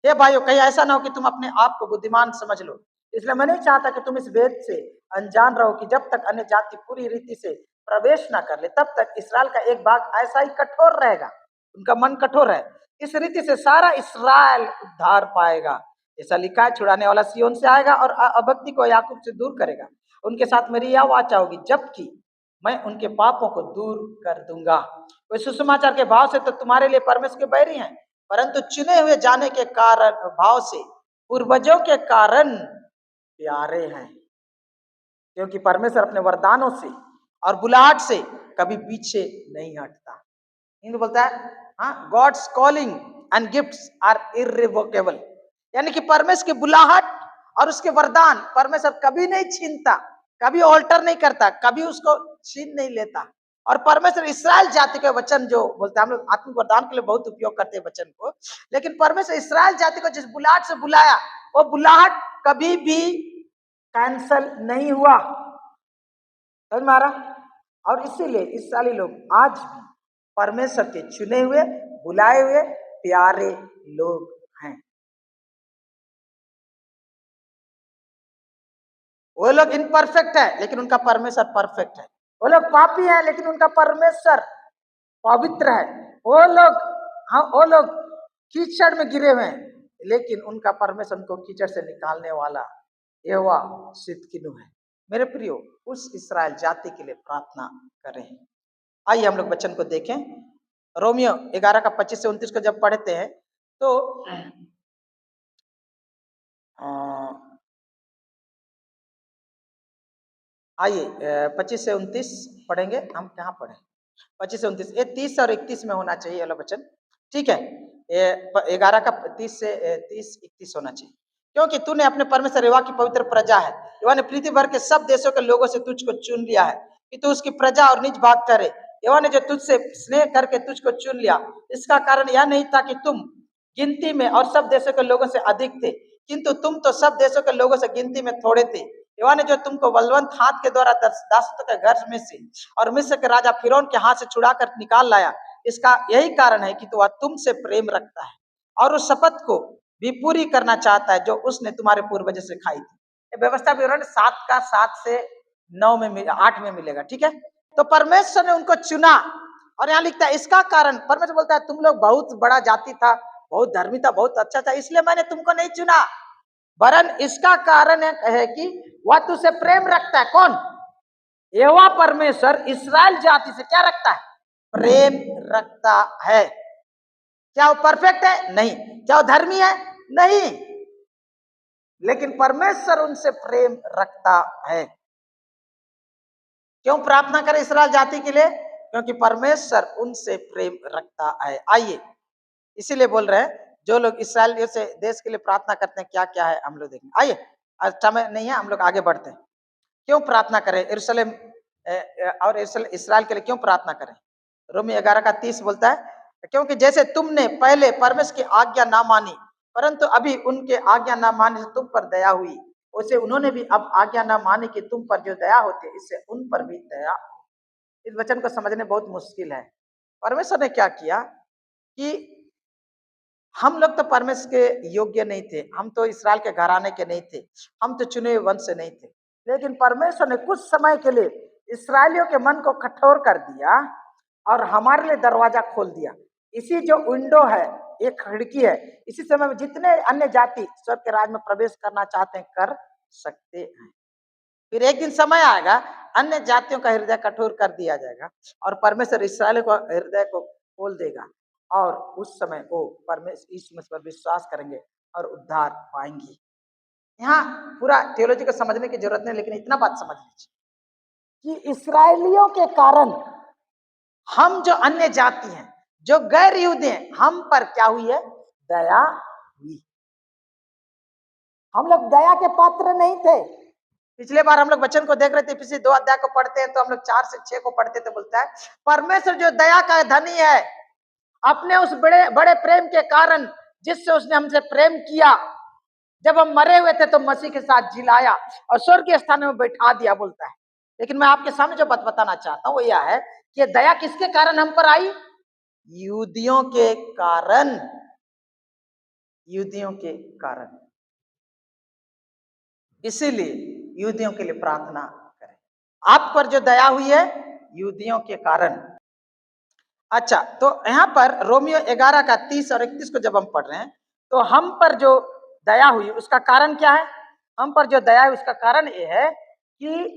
हे भाइयों, कहीं ऐसा ना हो कि तुम अपने आप को बुद्धिमान समझ लो। इसलिए मैं नहीं चाहता कि तुम इस वेद से अनजान रहो कि जब तक अन्य जाति पूरी रीति से प्रवेश ना कर ले, तब तक इस्राएल का एक भाग ऐसा ही कठोर रहेगा। उनका मन कठोर है। इस रीति से सारा इस्राएल उद्धार पाएगा। ऐसा लिखा है, छुड़ाने वाला सिय्योन से आएगा और अभक्ति को याकूब से दूर करेगा। उनके साथ मेरी यह वाचा होगी, जबकि मैं उनके पापों को दूर कर दूंगा। वे सुसमाचार के भाव से तो तुम्हारे लिए परमेश्वर के बैरी हैं, परंतु चुने हुए जाने के कारण भाव से पूर्वजों के कारण प्यारे हैं, क्योंकि परमेश्वर अपने वरदानों से और बुलाहट से कभी पीछे नहीं हटता। हिंदू बोलता है हाँ, God's calling and gifts are irrevocable, यानी कि परमेश्वर की बुलाहट और उसके वरदान परमेश्वर कभी नहीं छीनता, कभी ऑल्टर नहीं करता, कभी उसको छीन नहीं लेता। और परमेश्वर इस्राएल जाति के वचन जो बोलते हैं, हम लोग आत्मिक वरदान के लिए बहुत उपयोग करते हैं वचन को, लेकिन परमेश्वर इस्राएल जाति को जिस बुलाहट से बुलाया, वो बुलाहट कभी भी कैंसल नहीं हुआ। समझ में आ रहा? और इसीलिए इस्राएली लोग आज भी परमेश्वर के चुने हुए, बुलाए हुए प्यारे लोग हैं। वो लोग इनपरफेक्ट है लेकिन उनका परमेश्वर परफेक्ट है। वो लोग पापी है लेकिन उनका परमेश्वर पवित्र है। वो लोग वो लोग कीचड़ में गिरे हुए हैं लेकिन उनका परमेश्वर उनको कीचड़ से निकालने वाला यहोवा सिदकिनु है। मेरे प्रियो, उस इस्राएल जाति के लिए प्रार्थना करें। आइए हम लोग वचन को देखें। रोमियो 11 का 25 से 29 को जब पढ़ते हैं तो आइए 25 से 29 पढ़ेंगे। हम कहाँ पढ़े? 25 से 29, ये 30 और 31 में होना चाहिए वाला वचन, ठीक है। 11 का 30 से 30 31 होना चाहिए। क्योंकि तूने अपने परमेश्वर यहोवा की पवित्र प्रजा है, यहोवा ने पृथ्वी भर के सब देशों के लोगों से तुझको चुन लिया है कि तू उसकी प्रजा और निज भाग करे। यहोवा ने जो तुझसे स्नेह करके तुझको चुन लिया, इसका कारण यह नहीं था कि तुम गिनती में और सब देशों के लोगों से अधिक थे, किंतु तुम तो सब देशों के लोगों से गिनती में थोड़े थे। यहोवा ने जो तुमको बलवंत हाथ के द्वारा दासत्व के घर में से और मिस्र के राजा फिरौन के हाथ से छुड़ाकर निकाल लाया, इसका यही कारण है कि वह तुमसे प्रेम रखता है और उस शपथ को भी पूरी करना चाहता है जो उसने तुम्हारे पूर्वजों से खाई थी। व्यवस्था विवरण 7 का 7 से 9 में 8 में मिलेगा, ठीक है। तो परमेश्वर ने उनको चुना और यहाँ लिखता है इसका कारण, परमेश्वर बोलता है तुम लोग बहुत बड़ा जाति था, बहुत धर्मी था, बहुत अच्छा था, इसलिए मैंने तुमको नहीं चुना, वरन इसका कारण है कि वह तुझसे प्रेम रखता है। कौन? यहोवा परमेश्वर इस्राएल जाति से क्या रखता है? प्रेम रखता है। क्या वो परफेक्ट है? नहीं। क्या वो धर्मी है? नहीं, लेकिन परमेश्वर उनसे प्रेम रखता है। क्यों प्रार्थना करें इस्राएल जाति के लिए? क्योंकि परमेश्वर उनसे प्रेम रखता है। आइए, इसीलिए बोल रहे हैं जो लोग इस्राएल से देश के लिए प्रार्थना करते हैं क्या क्या है हम लोग देखेंगे। आइए, आज समय नहीं है, हम लोग आगे बढ़ते हैं। क्यों प्रार्थना करें यरूशलेम और इस्राएल के लिए क्यों प्रार्थना करें? रोमी 11 का 30 बोलता है क्योंकि जैसे तुमने पहले परमेश्वर की आज्ञा ना मानी परंतु अभी उनके आज्ञा ना माने से तुम पर दया हुई, उसे उन्होंने भी अब आज्ञा ना माने कि तुम पर जो दया होती है इससे उन पर भी दया। इस वचन को समझने बहुत मुश्किल है। परमेश्वर ने क्या किया कि हम लोग तो परमेश्वर के योग्य नहीं थे, हम तो इस्राएल के घराने के नहीं थे, हम तो चुने हुए वंश से नहीं थे, लेकिन परमेश्वर ने कुछ समय के लिए इस्राएलियों के मन को कठोर कर दिया और हमारे लिए दरवाजा खोल दिया। इसी जो विंडो है, एक खिड़की है, इसी समय में जितने अन्य जाति स्वर्ग के राज में प्रवेश करना चाहते हैं कर सकते हैं। फिर एक दिन समय आएगा अन्य जातियों का हृदय कठोर कर दिया जाएगा और परमेश्वर इस्राएल को हृदय को खोल देगा और उस समय वो परमेश्वर यीशु मसीह पर विश्वास करेंगे और उद्धार पाएंगे। यहाँ पूरा थियोलॉजी को समझने की जरूरत नहीं, लेकिन इतना बात समझ लीजिए कि इस्राएलियों के कारण हम जो अन्य जाति हैं, जो गैर यहूदी हैं, हम पर क्या हुई है? दया हुई। हम लोग दया के पात्र नहीं थे। पिछले बार हम लोग वचन को देख रहे थे, पिछले 2 अध्याय को पढ़ते हैं तो हम लोग 4 से 6 को पढ़ते थे, बोलता है परमेश्वर जो दया का धनी है, अपने उस बड़े बड़े प्रेम के कारण जिससे उसने हमसे प्रेम किया, जब हम मरे हुए थे तो मसीह के साथ जिलाया और स्वर्गीय स्थान में बैठा दिया, बोलता है। लेकिन मैं आपके सामने जो बात बताना चाहता हूं वो यह है कि दया किसके कारण हम पर आई? यहूदियों के कारण। यहूदियों के कारण। इसीलिए यहूदियों के लिए प्रार्थना करें। आप पर जो दया हुई है यहूदियों के कारण। अच्छा, तो यहाँ पर रोमियो 11 का 30 और 31 को जब हम पढ़ रहे हैं तो हम पर जो दया हुई उसका कारण क्या है? हम पर जो दया है उसका कारण ये है कि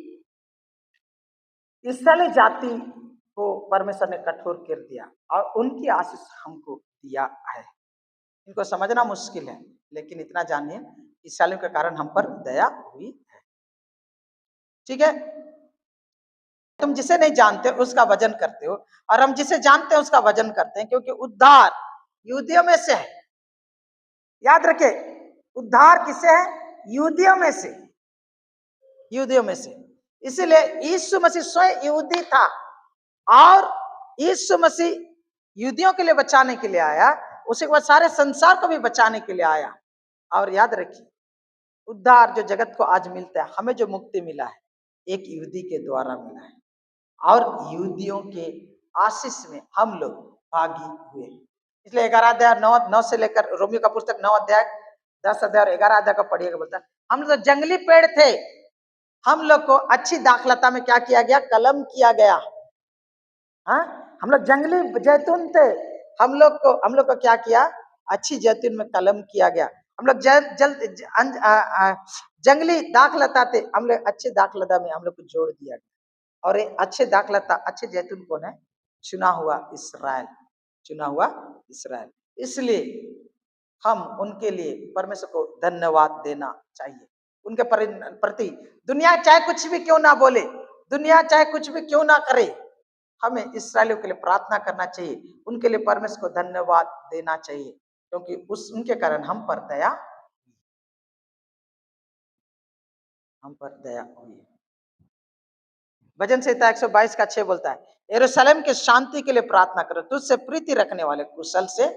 इस्राएली जाति को परमेश्वर ने कठोर कर दिया और उनकी आशीष हमको दिया है। इनको समझना मुश्किल है, लेकिन इतना जानिए इसराइलियों के कारण हम पर दया हुई है। ठीक है, तुम जिसे नहीं जानते उसका वजन करते हो और हम जिसे जानते हैं उसका वजन करते हैं, क्योंकि उद्धार यहूदियों में से है। याद रखे, उद्धार किससे है? यहूदियों में से, यहूदियों में से। इसीलिए यीशु मसीह स्वयं यहूदी था और यीशु मसीह यहूदियों के लिए बचाने के लिए आया, उसके बाद सारे संसार को भी बचाने के लिए आया। और याद रखिए, उद्धार जो जगत को आज मिलता है, हमें जो मुक्ति मिला है, एक यहूदी के द्वारा मिला है और यहूदियों के आशीष में हम लोग भागी हुए। इसलिए 11 अध्याय 9 से लेकर रोमियो का पुस्तक 9 अध्याय 10 अध्याय और 11 अध्याय का पढ़िएगा। बोलता है हम लोग तो जंगली पेड़ थे, हम लोग को अच्छी दाखलता में क्या किया गया? कलम किया गया। हाँ, हम लोग जंगली जैतून थे, हम लोग को क्या किया? अच्छी जैतून में कलम किया गया। हम लोग जंगली दाखलता थे, हम लोग अच्छे दाखलता में हम लोग को जोड़ दिया गया। और ये अच्छे दाखलता, अच्छे जैतून कौन है? चुना हुआ इस्राएल, चुना हुआ इस्राएल। इसलिए हम उनके लिए परमेश्वर को धन्यवाद देना चाहिए। उनके प्रति दुनिया चाहे कुछ भी क्यों ना बोले, दुनिया चाहे कुछ भी क्यों ना करे, हमें इस्राएलियों के लिए प्रार्थना करना चाहिए, उनके लिए परमेश्वर को धन्यवाद देना चाहिए, क्योंकि उनके कारण हम पर दया हुई। भजन संहिता 122 का 6 बोलता है, यरूशलेम के शांति के लिए प्रार्थना करो, तुझसे प्रीति रखने वाले कुशल से।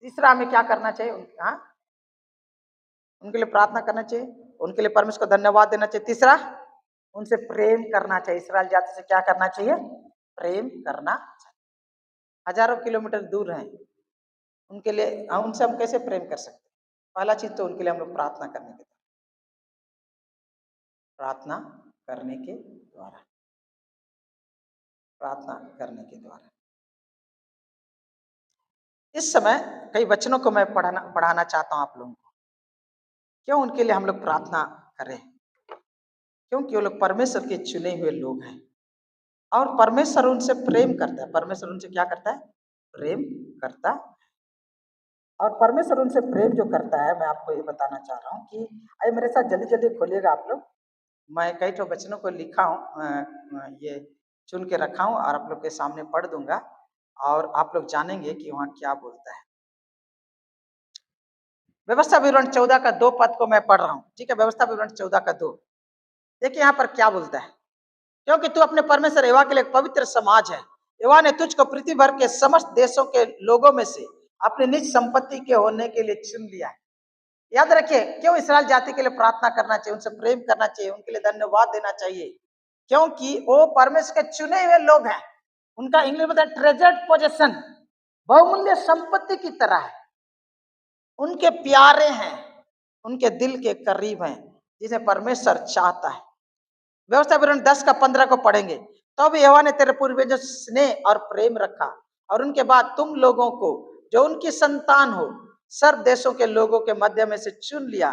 तीसरा हमें क्या करना चाहिए? उनके लिए प्रार्थना करना चाहिए, उनके लिए परमेश्वर को धन्यवाद देना चाहिए। तीसरा, उनसे प्रेम करना चाहिए। इस्राएल जाति से क्या करना चाहिए? प्रेम करना चाहिए। हजारों किलोमीटर दूर हैं, उनके लिए उनसे हम कैसे प्रेम कर सकते? पहला चीज तो उनके लिए हम लोग प्रार्थना करने के द्वारा। इस समय कई वचनों को मैं पढ़ाना चाहता हूं आप लोगों को। क्यों उनके लिए हम लोग प्रार्थना करें? क्योंकि वो लोग परमेश्वर के चुने हुए लोग हैं और परमेश्वर उनसे प्रेम करता है। परमेश्वर उनसे क्या करता है? प्रेम करता है। और परमेश्वर उनसे प्रेम जो करता है, मैं आपको ये बताना चाह रहा हूँ कि आइए मेरे साथ जल्दी जल्दी खोलिएगा आप लोग। मैं कई तो वचनों को लिखा हूँ, ये चुन के रखा हूँ और आप लोग के सामने पढ़ दूंगा और आप लोग जानेंगे कि वहाँ क्या बोलता है। व्यवस्था विवरण 14 का 2 पद को मैं पढ़ रहा हूँ। ठीक है, व्यवस्था विवरण 14 का 2। देखिए यहाँ पर क्या बोलता है, क्योंकि तू अपने परमेश्वर यहोवा के लिए एक पवित्र समाज है, यहोवा ने तुझको पृथ्वी भर के समस्त देशों के लोगों में से अपनी निज संपत्ति के होने के लिए चुन लिया है। याद रखिए, क्यों इस्राएल जाति के लिए प्रार्थना करना चाहिए, उनसे प्रेम करना चाहिए, उनके लिए धन्यवाद देना चाहिए? क्योंकि वो परमेश्वर के चुने हुए लोग हैं। उनका इंग्लिश में ट्रेजर्ड पोजेशन, बहुमूल्य संपत्ति की तरह है। उनके प्यारे हैं, उनके दिल के करीब हैं, जिसे परमेश्वर चाहता है। व्यवस्था विवरण 10 का 15 को पढ़ेंगे। तो भी यहोवा ने तेरे पूर्वजों से स्नेह और प्रेम रखा और उनके बाद तुम लोगों को जो उनकी संतान हो सर्व देशों के लोगों के मध्य में से चुन लिया,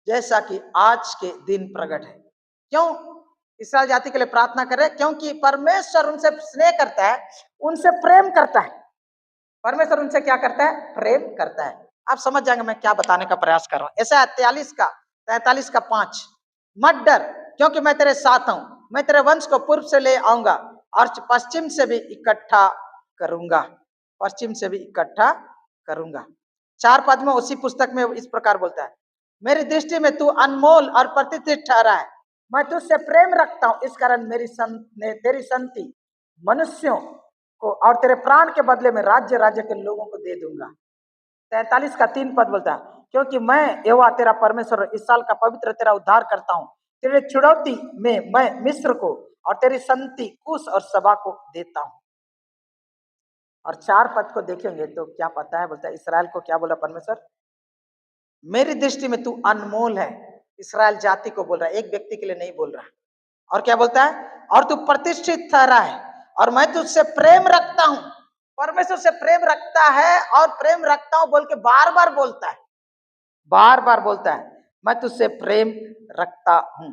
जैसा कि आज के दिन प्रकट है। क्यों इस्राएल जाति के लिए प्रार्थना करें? क्योंकि परमेश्वर उनसे स्नेह करता है, उनसे प्रेम करता है। परमेश्वर उनसे क्या करता है? प्रेम करता है। आप समझ जाएंगे मैं क्या बताने का प्रयास कर रहा हूं। ऐसा 43 का 5, मत डर क्योंकि मैं तेरे साथ हूं, मैं तेरे वंश को पूर्व से ले आऊंगा और पश्चिम से भी इकट्ठा करूंगा, पश्चिम से भी इकट्ठा करूंगा। 4 पद में उसी पुस्तक में इस प्रकार बोलता है, मेरी दृष्टि में तू अनमोल और प्रतिष्ठित ठहरा है, मैं तुझसे प्रेम रखता हूं, इस कारण तेरी संति मनुष्यों को और तेरे प्राण के बदले में राज्य राज्य के लोगों को दे दूंगा। 43 का 3 पद बोलता है, क्योंकि मैं यहोवा तेरा परमेश्वर इस साल का पवित्र तेरा उद्धार करता हूं, तेरे छुड़ौती में मैं मिस्र को और तेरी संति कुश और सबा को देता हूं। और 4 पद को देखेंगे तो क्या पता है, बोलता है इस्राएल को क्या बोला परमेश्वर? मेरी दृष्टि में तू अनमोल है। इस्राएल जाति को बोल रहा है, एक व्यक्ति के लिए नहीं बोल रहा। और क्या बोलता है? और तू प्रतिष्ठित ठहरा है और मैं तुझसे प्रेम रखता हूं। परमेश्वर से प्रेम रखता है और प्रेम रखता हूं बोल के बार बार बोलता है, बार बार बोलता है मैं तुझसे प्रेम रखता हूं।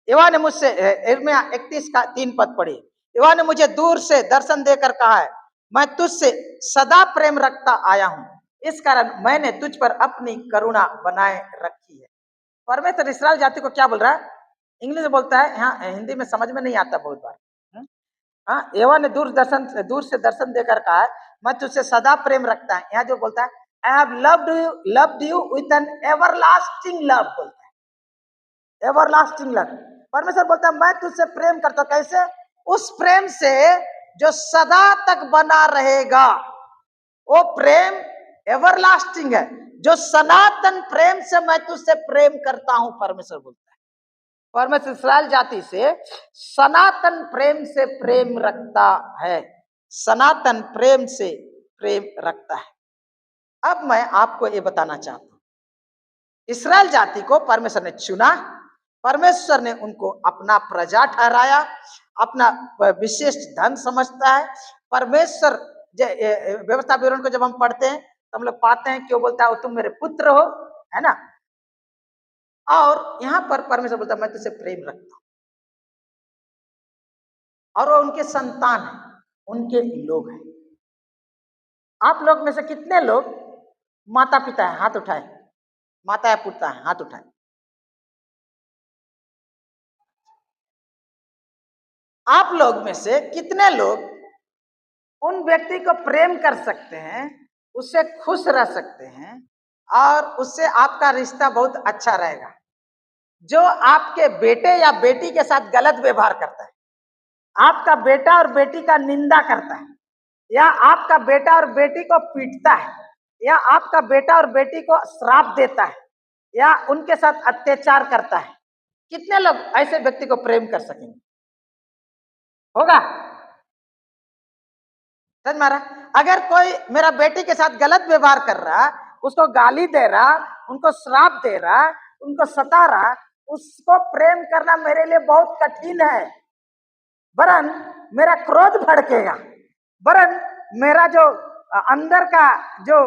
यहोवा ने मुझसे, यिर्मयाह 31 का 3 पद पढ़िए, यहोवा ने मुझे दूर से दर्शन देकर कहा है, मैं तुझसे सदा प्रेम रखता आया हूं, इस कारण मैंने तुझ पर अपनी करुणा बनाए रखी है। परमेश्वर इस्राएल जाति को क्या बोल रहा है? इंग्लिश में बोलता है, यहाँ हिंदी में समझ में नहीं आता बहुत बार। हाँ, यहोवा ने दूर से दर्शन देकर कहा है, मैं तुझसे सदा प्रेम रखता है। यहाँ जो बोलता है, I have loved you with an everlasting love, बोलता है एवरलास्टिंग लव। परमेश्वर बोलता है मैं तुझसे प्रेम करता हूं। कैसे? उस प्रेम से जो सदा तक बना रहेगा। वो प्रेम एवरलास्टिंग है, जो सनातन प्रेम से मैं तुझसे प्रेम करता हूं, परमेश्वर बोलता है। परमेश्वर इस्राएल जाति से सनातन प्रेम से प्रेम रखता है, सनातन प्रेम से प्रेम रखता है। अब मैं आपको ये बताना चाहता हूं, इस्राएल जाति को परमेश्वर ने चुना, परमेश्वर ने उनको अपना प्रजा ठहराया, अपना विशेष धन समझता है। परमेश्वर व्यवस्था विवरण को जब हम पढ़ते हैं तो हम लोग पाते हैं कि वो बोलता है तुम मेरे पुत्र हो, है ना। और यहां पर परमेश्वर बोलता है मैं तुझसे प्रेम रखता हूं, और वो उनके संतान है, उनके लोग हैं। आप लोग में से कितने लोग माता पिता है? हाथ उठाए। माता या पिता है? हाथ उठाए। आप लोग में से कितने लोग उन व्यक्ति को प्रेम कर सकते हैं, उससे खुश रह सकते हैं, और उससे आपका रिश्ता बहुत अच्छा रहेगा? जो आपके बेटे या बेटी के साथ गलत व्यवहार करता है, आपका बेटा और बेटी का निंदा करता है, या आपका बेटा और बेटी को पीटता है, या आपका बेटा और बेटी को श्राप देता है, या उनके साथ अत्याचार करता है, कितने लोग ऐसे व्यक्ति को प्रेम कर सकेंगे? होगा? समझ मारा? अगर कोई मेरा बेटी के साथ गलत व्यवहार कर रहा, उसको गाली दे रहा, उनको श्राप दे रहा, उनको सता रहा, उसको प्रेम करना मेरे लिए बहुत कठिन है। वरन मेरा क्रोध भड़केगा, वरन मेरा जो अंदर का जो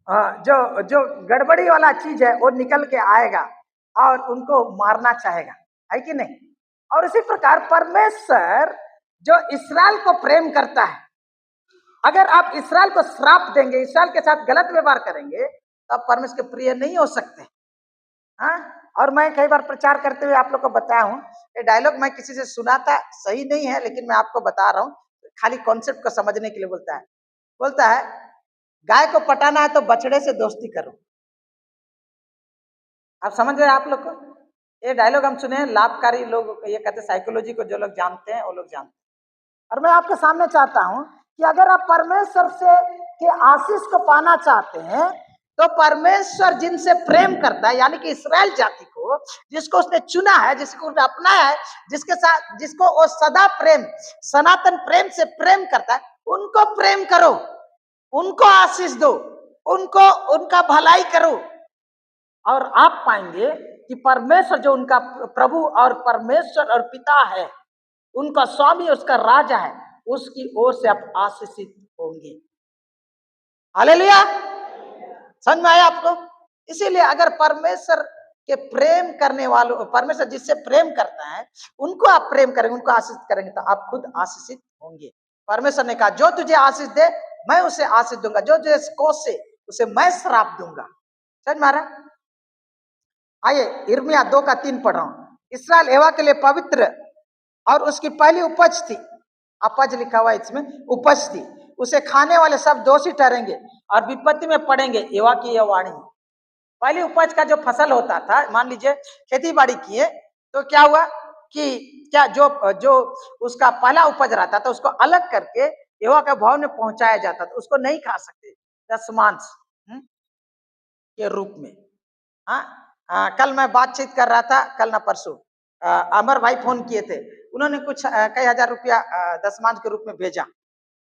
जो जो गड़बड़ी वाला चीज है वो निकल के आएगा और उनको मारना चाहेगा, है कि नहीं? और इसी प्रकार परमेश्वर जो इस्राएल को प्रेम करता है, अगर आप इस्राएल को श्राप देंगे, इस्राएल के साथ गलत व्यवहार करेंगे, तो आप परमेश्वर के प्रिय नहीं हो सकते। हाँ, और मैं कई बार प्रचार करते हुए आप लोग को बताया हूँ, ये डायलॉग मैं किसी से सुना था, सही नहीं है, लेकिन मैं आपको बता रहा हूँ, खाली कॉन्सेप्ट को समझने के लिए। बोलता है गाय को पटाना है तो बछड़े से दोस्ती करो। आप समझ रहे हैं? आप लोग को ये डायलॉग हम सुने हैं, लाभकारी लोग ये कहते हैं, साइकोलॉजी को जो लोग जानते हैं वो लोग जानते हैं। और मैं आपके सामने चाहता हूं कि अगर आप परमेश्वर से के आशीष को पाना चाहते हैं, तो परमेश्वर जिनसे प्रेम करता है, यानी कि इस्राएल जाति को, जिसको उसने चुना है, जिसको उसने अपनाया है, जिसके साथ जिसको वो सदा प्रेम, सनातन प्रेम से प्रेम करता है, उनको प्रेम करो, उनको आशीष दो, उनको उनका भलाई करो, और आप पाएंगे कि परमेश्वर जो उनका प्रभु और परमेश्वर और पिता है, उनका स्वामी, उसका राजा है, उसकी ओर से आप आशीषित होंगे। हालेलुया! समझ में आया आपको? इसीलिए अगर परमेश्वर के प्रेम करने वालों, परमेश्वर जिससे प्रेम करता है, उनको आप प्रेम करेंगे, उनको आशीष करेंगे, तो आप खुद आशीषित होंगे। परमेश्वर ने कहा जो तुझे आशीष दे मैं उसे आशीष दूंगा, जो तुझे कोसे उसे मैं श्राप दूंगा। समझ में आ रहा? आइए यिर्मयाह 2:3 पढ़ रहा हूं। इस्राएल यहोवा के लिए पवित्र और उसकी पहली उपज थी। अपज लिखा हुआ इसमें, उपज थी। उसे खाने वाले सब दोषी ठहरेंगे और विपत्ति में पड़ेंगे। यहोवा की यह वाणी। पहली उपज का जो फसल होता था, मान लीजिए खेती बाड़ी किए तो क्या हुआ कि क्या जो उसका पहला उपज रहता था उसको अलग करके यहोवा के भवन में पहुंचाया जाता था। उसको नहीं खा सकते दशमांश के रूप में। कल मैं बातचीत कर रहा था, कल ना परसों अमर भाई फोन किए थे, उन्होंने कुछ कई हजार रुपया दशमांश के रूप में भेजा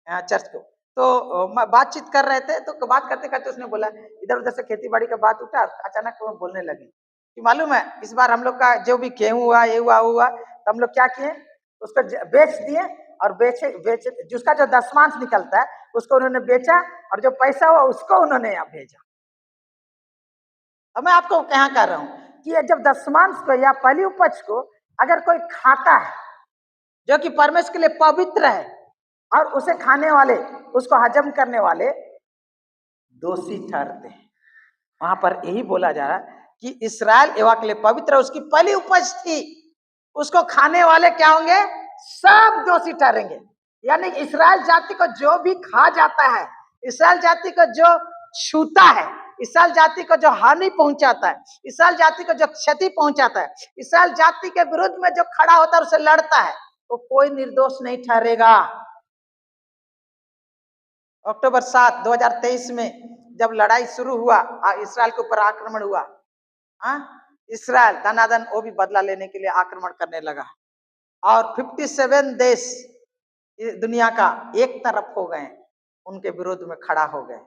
चर्च को। तो बातचीत कर रहे थे, तो बात करते करते उसने बोला, इधर उधर से खेती बाड़ी का बात उठा, अचानक वो बोलने लगे कि मालूम है इस बार हम लोग का जो भी गेहूं हुआ, ये हुआ तो हम लोग क्या किए, उसको बेच दिए, और बेचे जिसका जो दशमांश निकलता है उसको उन्होंने बेचा, और जो पैसा हुआ उसको उन्होंने यहाँ भेजा। अब मैं आपको क्या कह रहा हूं कि जब दशमांश को या पहली उपज को अगर कोई खाता है जो कि परमेश्वर के लिए पवित्र है, और उसे खाने वाले, उसको हजम करने वाले दोषी ठहरते हैं। वहां पर यही बोला जा रहा है कि इस्राएल यहोवा के लिए पवित्र, उसकी पहली उपज थी, उसको खाने वाले क्या होंगे? सब दोषी ठहरेंगे। यानी इस्राएल जाति को जो भी खा जाता है, इस्राएल जाति को जो छूता है, इस्राएल जाति को जो हानि पहुंचाता है, इस्राएल जाति को जो क्षति पहुंचाता है, इस्राएल जाति के विरुद्ध में जो खड़ा होता है, उसे लड़ता है, तो कोई निर्दोष नहीं ठहरेगा। अक्टूबर 7, 2023 में जब लड़ाई शुरू हुआ, इस्राएल के ऊपर आक्रमण हुआ, इस्राएल दनादन वो भी बदला लेने के लिए आक्रमण करने लगा और 57 देश दुनिया का एक तरफ हो गए, उनके विरोध में खड़ा हो गए।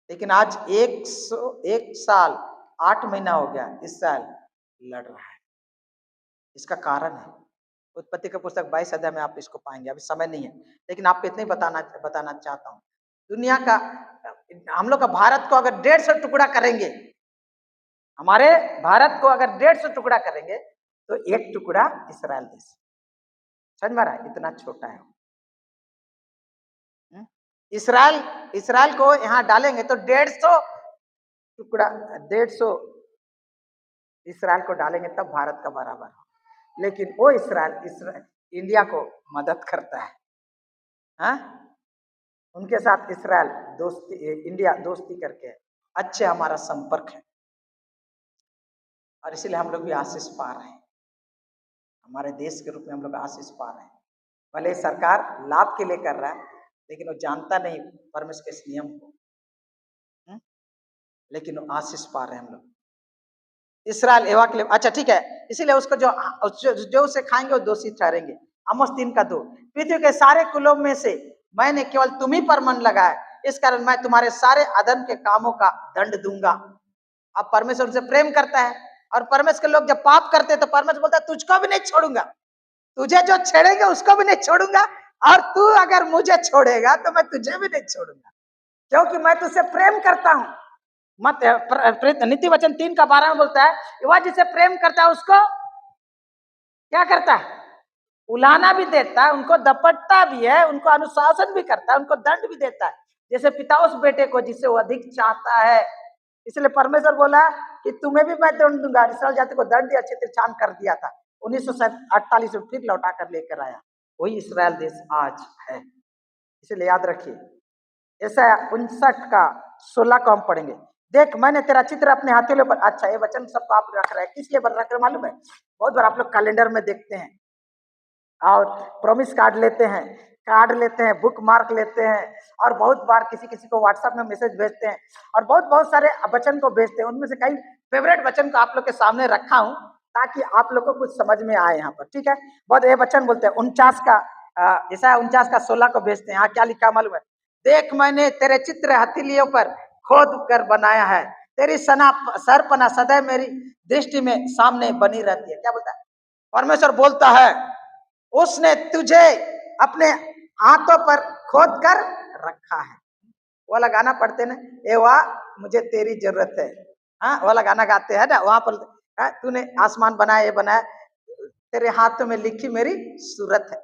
लेकिन आज 101 साल 8 महीना हो गया इस्राएल लड़ रहा है। इसका कारण है उत्पत्ति का पुस्तक 22 अध्याय में आप इसको पाएंगे, अभी समय नहीं है, लेकिन आपको इतने बताना चाहता हूँ। दुनिया का, हम लोग का भारत को अगर 150 टुकड़ा करेंगे, हमारे भारत को अगर 150 टुकड़ा करेंगे, तो एक टुकड़ा इस्राएल देश, समझ में आ रहा है? इतना छोटा है इस्राएल को यहाँ डालेंगे तो 150 टुकड़ा, 150 इस्राएल को डालेंगे तब भारत का बराबर हो। लेकिन वो इस्राएल इंडिया को मदद करता है, उनके साथ इस्राएल दोस्ती, इंडिया दोस्ती करके अच्छे हमारा संपर्क है, और इसीलिए हम लोग भी आशीष पा रहे हैं, हमारे देश के रूप में हम लोग आशीष पा रहे हैं। भले सरकार लाभ के लिए कर रहा है, लेकिन वो जानता नहीं परमेश्वर के इस नियम को, लेकिन वो आशीष पा रहे हैं हम लोग। इस्राएल यहोवा के लिए, अच्छा ठीक है, इसीलिए उसको जो उसे खाएंगे वो दोषी ठहरेंगे। आमोस 3:2, पृथ्वी के सारे कुलों में से मैंने केवल तुम ही पर मन लगाया, इस कारण मैं तुम्हारे सारे अधर्म के कामों का दंड दूंगा। अब परमेश्वर उनसे प्रेम करता है, और परमेश्वर के लोग जब पाप करते हैं तो परमेश्वर बोलता है तुझको भी नहीं छोड़ूंगा, तुझे जो छेड़ेंगे उसको भी नहीं छोड़ूंगा, और तू अगर मुझे छोड़ेगा तो मैं तुझे भी नहीं छोड़ूंगा, क्योंकि मैं तुझसे प्रेम करता हूं। मत नीति वचन 3:12 में बोलता है, वह जिसे प्रेम करता है उसको क्या करता है? उलाना भी देता है, उनको दपटता भी है, उनको अनुशासन भी करता है, उनको दंड भी देता है, जैसे पिता उस बेटे को जिसे वो अधिक चाहता है। इसलिए परमेश्वर बोला कि तुम्हें भी मैं दंड दूंगा। इस्राएल जाति को दंड अच्छे से छान कर दिया था, 1948 में फिर लौटा कर लेकर आया, वही इस्राएल देश आज है। इसलिए याद रखिए, ऐसा 59:16 को हम पढ़ेंगे। देख मैंने तेरा चित्र अपने हाथों पर, अच्छा ये वचन सबको आप रख रहे हैं, किस लिए रख रहे मालूम है? बहुत बार आप लोग कैलेंडर में देखते हैं और प्रॉमिस कार्ड लेते हैं, बुक मार्क लेते हैं, और बहुत बार किसी को व्हाट्सएप में मैसेज भेजते हैं, और बहुत सारे वचन को भेजते हैं। उनमें से कई फेवरेट वचन को आप लोग के सामने रखा हूं ताकि आप लोग को कुछ समझ में आए यहाँ पर, ठीक है? बहुत ये वचन बोलते हैं 49:16 को भेजते हैं। यहाँ क्या लिखा मालूम है? देख मैंने तेरे चित्र हथेलियों पर खोद कर बनाया है, तेरी सरपना सदैव मेरी दृष्टि में सामने बनी रहती है। क्या बोलता है परमेश्वर? बोलता है उसने तुझे अपने हाथों पर खोद कर रखा है। वाला गाना पढ़ते ना, ए वाह मुझे तेरी जरूरत है, हाँ वाला गाना गाते हैं ना, वहां पर तूने आसमान बनाया, ये बनाया, तेरे हाथों में लिखी मेरी सूरत है।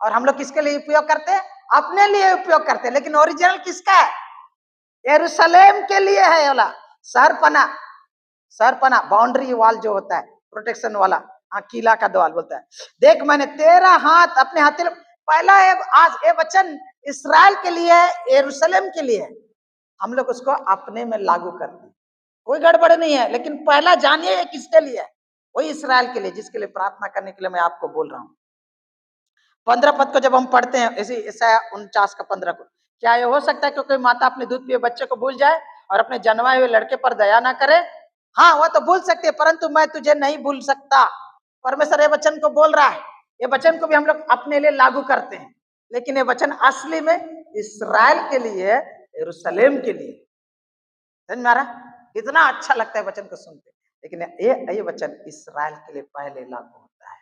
और हम लोग किसके लिए उपयोग करते हैं? अपने लिए उपयोग करते हैं, लेकिन ओरिजिनल किसका है? यरूशलेम के लिए है। वाला सरपना बाउंड्री वॉल जो होता है, प्रोटेक्शन वाला, किला का दीवार बोलता है। देख मैंने तेरा हाथ अपने हाथ, पहला है आज ये वचन इस्राएल के लिए है, यरूशलेम के लिए है। हम लोग उसको अपने में लागू करते हैं, कोई गड़बड़ नहीं है, लेकिन पहला जानिए किसके लिए है? वही इस्राएल के लिए, जिसके लिए प्रार्थना करने के लिए मैं आपको बोल रहा हूँ। 15 पद को जब हम पढ़ते हैं, इसी ईसाया 49:15 को, क्या ये हो सकता है कि कोई माता अपने दूध पिए बच्चे को भूल जाए और अपने जन्माए हुए लड़के पर दया ना करे? हाँ वह तो भूल सकती है, परंतु मैं तुझे नहीं भूल सकता। परमेश्वर ये वचन को बोल रहा है। ये वचन को भी हम लोग अपने लिए लागू करते हैं, लेकिन ये वचन असली में इस्राएल के लिए है, यरूशलेम के लिए। समझ में आ रहा? कितना अच्छा लगता है वचन को सुनते, लेकिन ये वचन इस्राएल के लिए पहले लागू होता है,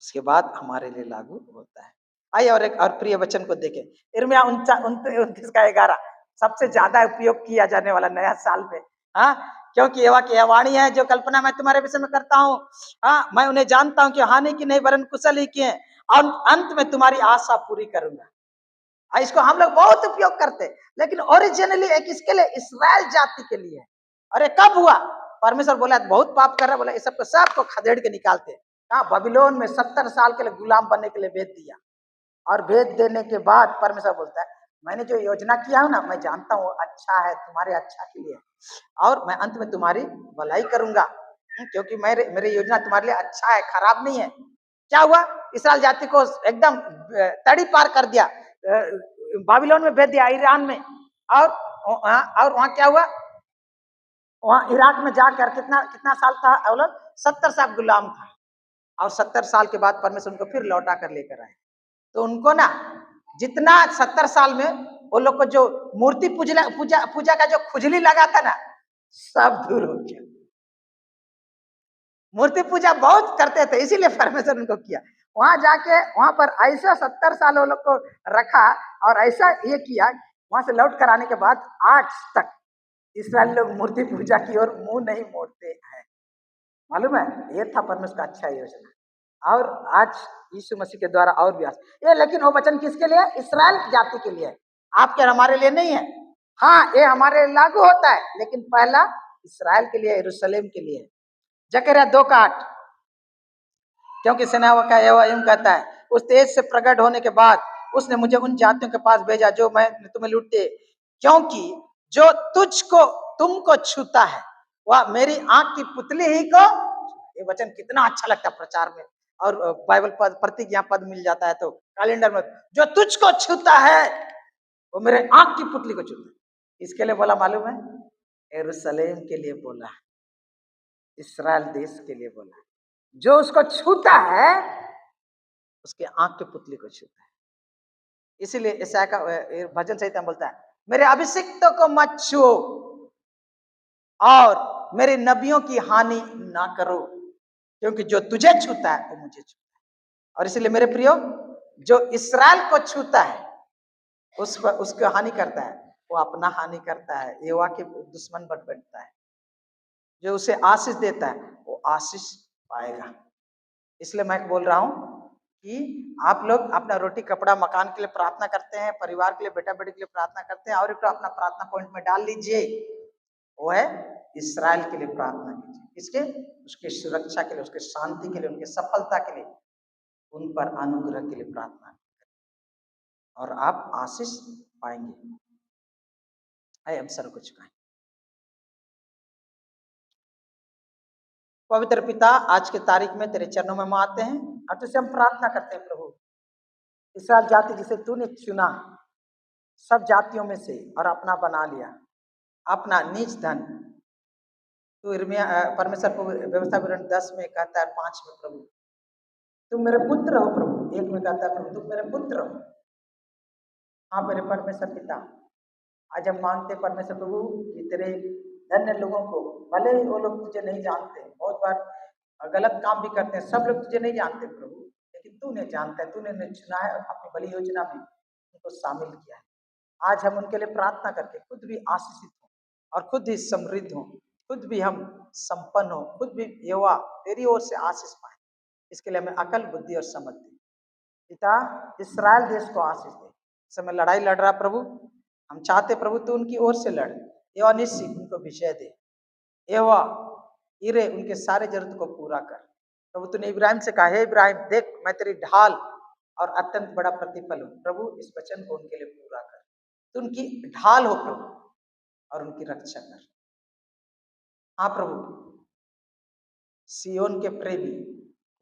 उसके बाद हमारे लिए लागू होता है। आइए और एक और प्रिय वचन को देखें, यिर्मयाह 29:11, सबसे ज्यादा उपयोग किया जाने वाला नया साल में, क्योंकि यहोवा की यह वाणी है, जो कल्पना मैं तुम्हारे विषय में करता हूँ, मैं उन्हें जानता हूँ कि हानि की नहीं वरन कुशल ही की है, और अंत में तुम्हारी आशा पूरी करूंगा। इसको हम लोग बहुत उपयोग करते हैं, लेकिन ओरिजिनली एक इसके लिए, इस्राएल जाति के लिए। अरे कब हुआ? परमेश्वर बोला बहुत पाप कर रहा, बोला इस सबको खदेड़ के निकालते। कहा? बबीलोन में 70 साल के लिए गुलाम बनने के लिए भेज दिया। और भेज देने के बाद परमेश्वर बोलता है मैंने जो योजना किया हूं ना, मैं जानता हूं अच्छा है, तुम्हारे अच्छा के लिए, और मैं अंत में तुम्हारी भलाई करूंगा, क्योंकि मेरी योजना तुम्हारे लिए अच्छा है, खराब नहीं है। क्या हुआ? इस्राएल जाति को एकदम तड़ी पार कर दिया, बाबिलोन में भेज दिया, ईरान में। और वहां क्या हुआ? वहां इराक में जाकर कितना कितना साल था? 70 साल गुलाम था। और 70 साल के बाद परमेश्वर उनको फिर लौटा कर लेकर आए। तो उनको ना जितना 70 साल में वो लोग को जो मूर्ति पूजा का जो खुजली लगा था ना, सब दूर हो गया। मूर्ति पूजा बहुत करते थे, इसीलिए परमेश्वर उनको किया। वहां जाके वहां पर ऐसा 70 साल वो लोग को रखा और ऐसा ये किया, वहां से लौट कर आने के बाद आज तक इस्राएल लोग मूर्ति पूजा की ओर मुंह नहीं मोड़ते हैं। मालूम है? ये था परमेश्वर का अच्छा योजना। और आज यीशु मसीह के द्वारा और भी ये, लेकिन वो वचन किसके लिए? इस्राएल जाति के लिए, आपके हमारे लिए नहीं है। हाँ, ये हमारे लागू होता है, लेकिन पहला इस्राएल के लिए, यरूशलेम के लिए। जकरिया 2:8, क्योंकि सेनाओं का यहोवा यूं कहता है, उस तेज से प्रकट होने के बाद उसने मुझे उन जातियों के पास भेजा जो मैं तुम्हें लूटते, क्योंकि जो तुझको तुमको छूता है वह मेरी आंख की पुतली ही को। ये वचन कितना अच्छा लगता है प्रचार में, और बाइबल पद, प्रतिज्ञा पद मिल जाता है तो कैलेंडर में, जो तुझको छूता है वो मेरे आंख की पुतली को छूता है। इसके लिए बोला मालूम है? यरूशलेम के लिए बोला, इस्राएल देश के लिए बोला। जो उसको छूता है उसके आंख की पुतली को छूता है। इसीलिए ईसाया का भजन संहिता में बोलता है, मेरे अभिषिक्तों को मत छुओ और मेरे नबियों की हानि ना करो, क्योंकि जो तुझे छूता है वो मुझे छूता है। और इसीलिए मेरे प्रियो, जो इस्राएल को छूता है उस पर उसको हानि करता है, वो अपना हानि करता है, यहोवा के दुश्मन बन बैठता है। जो उसे आशीष देता है वो आशीष पाएगा। इसलिए मैं बोल रहा हूं कि आप लोग अपना रोटी कपड़ा मकान के लिए प्रार्थना करते हैं, परिवार के लिए, बेटा बेटी के लिए प्रार्थना करते हैं, और एक तो अपना प्रार्थना पॉइंट में डाल लीजिए, वो है इस्राएल के लिए प्रार्थना कीजिए। किसके? उसके सुरक्षा के लिए, उसके शांति के लिए, उनके सफलता के लिए, उन पर अनुग्रह के लिए प्रार्थना और आप आशीष पाएंगे। आइए हम सर को झुकाएं। पवित्र पिता, आज के तारीख में तेरे चरणों में हम आते हैं और तुझसे हम प्रार्थना करते हैं प्रभु, इस्राएल जाति जिसे तूने चुना सब जातियों में से और अपना बना लिया, अपना निज धन, तू परमेश्वर को व्यवस्था विवरण 10 में कहता है, 5 में प्रभु तुम मेरे पुत्र हो। प्रभु 1 में कहता है प्रभु तुम मेरे पुत्र हो। हाँ मेरे परमेश्वर पिता, आज हम मांगते परमेश्वर प्रभु कि तेरे धन्य लोगों को, भले ही वो लोग तुझे नहीं जानते, बहुत बार गलत काम भी करते हैं, सब लोग तुझे नहीं जानते प्रभु, लेकिन तूने जानता है, तूने चुना है और अपनी बड़ी योजना में उनको शामिल किया है। आज हम उनके लिए प्रार्थना करके खुद भी आशीषित हो और खुद ही समृद्ध हो, खुद भी हम संपन्न हो, खुद भी यहोवा तेरी ओर से आशीष पाए। इसके लिए हमें अकल, बुद्धि और समझ दे पिता। इस्राएल देश को आशीष दे। इस समय लड़ाई लड़ रहा प्रभु, हम चाहते प्रभु तू उनकी ओर से लड़, यहोवा निश्चित उनको विजय दे, यहोवा इरे उनके सारे जरूरत को पूरा कर। प्रभु तूने इब्राहिम से कहा, हे इब्राहिम देख मैं तेरी ढाल और अत्यंत बड़ा प्रतिफल हूं। प्रभु इस वचन को उनके लिए पूरा कर, तू उनकी ढाल हो प्रभु और उनकी रक्षा कर। हाँ प्रभु, सियोन के प्रेमी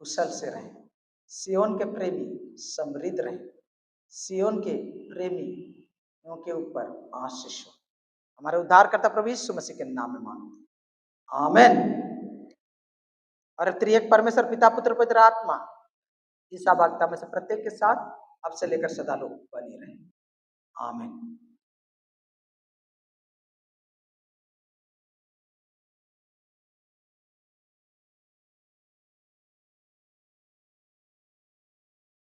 कुशल से रहे, सियोन के प्रेमी समृद्ध रहे, सियोन के प्रेमी के ऊपर आशीष हो। हमारे उद्धारकर्ता प्रभु यीशु मसीह के नाम में मांगते हैं, आमेन। और त्रिएक परमेश्वर पिता पुत्र पवित्र आत्मा इस भागता में से प्रत्येक के साथ अब से लेकर सदा लोग बने रहे, आमेन।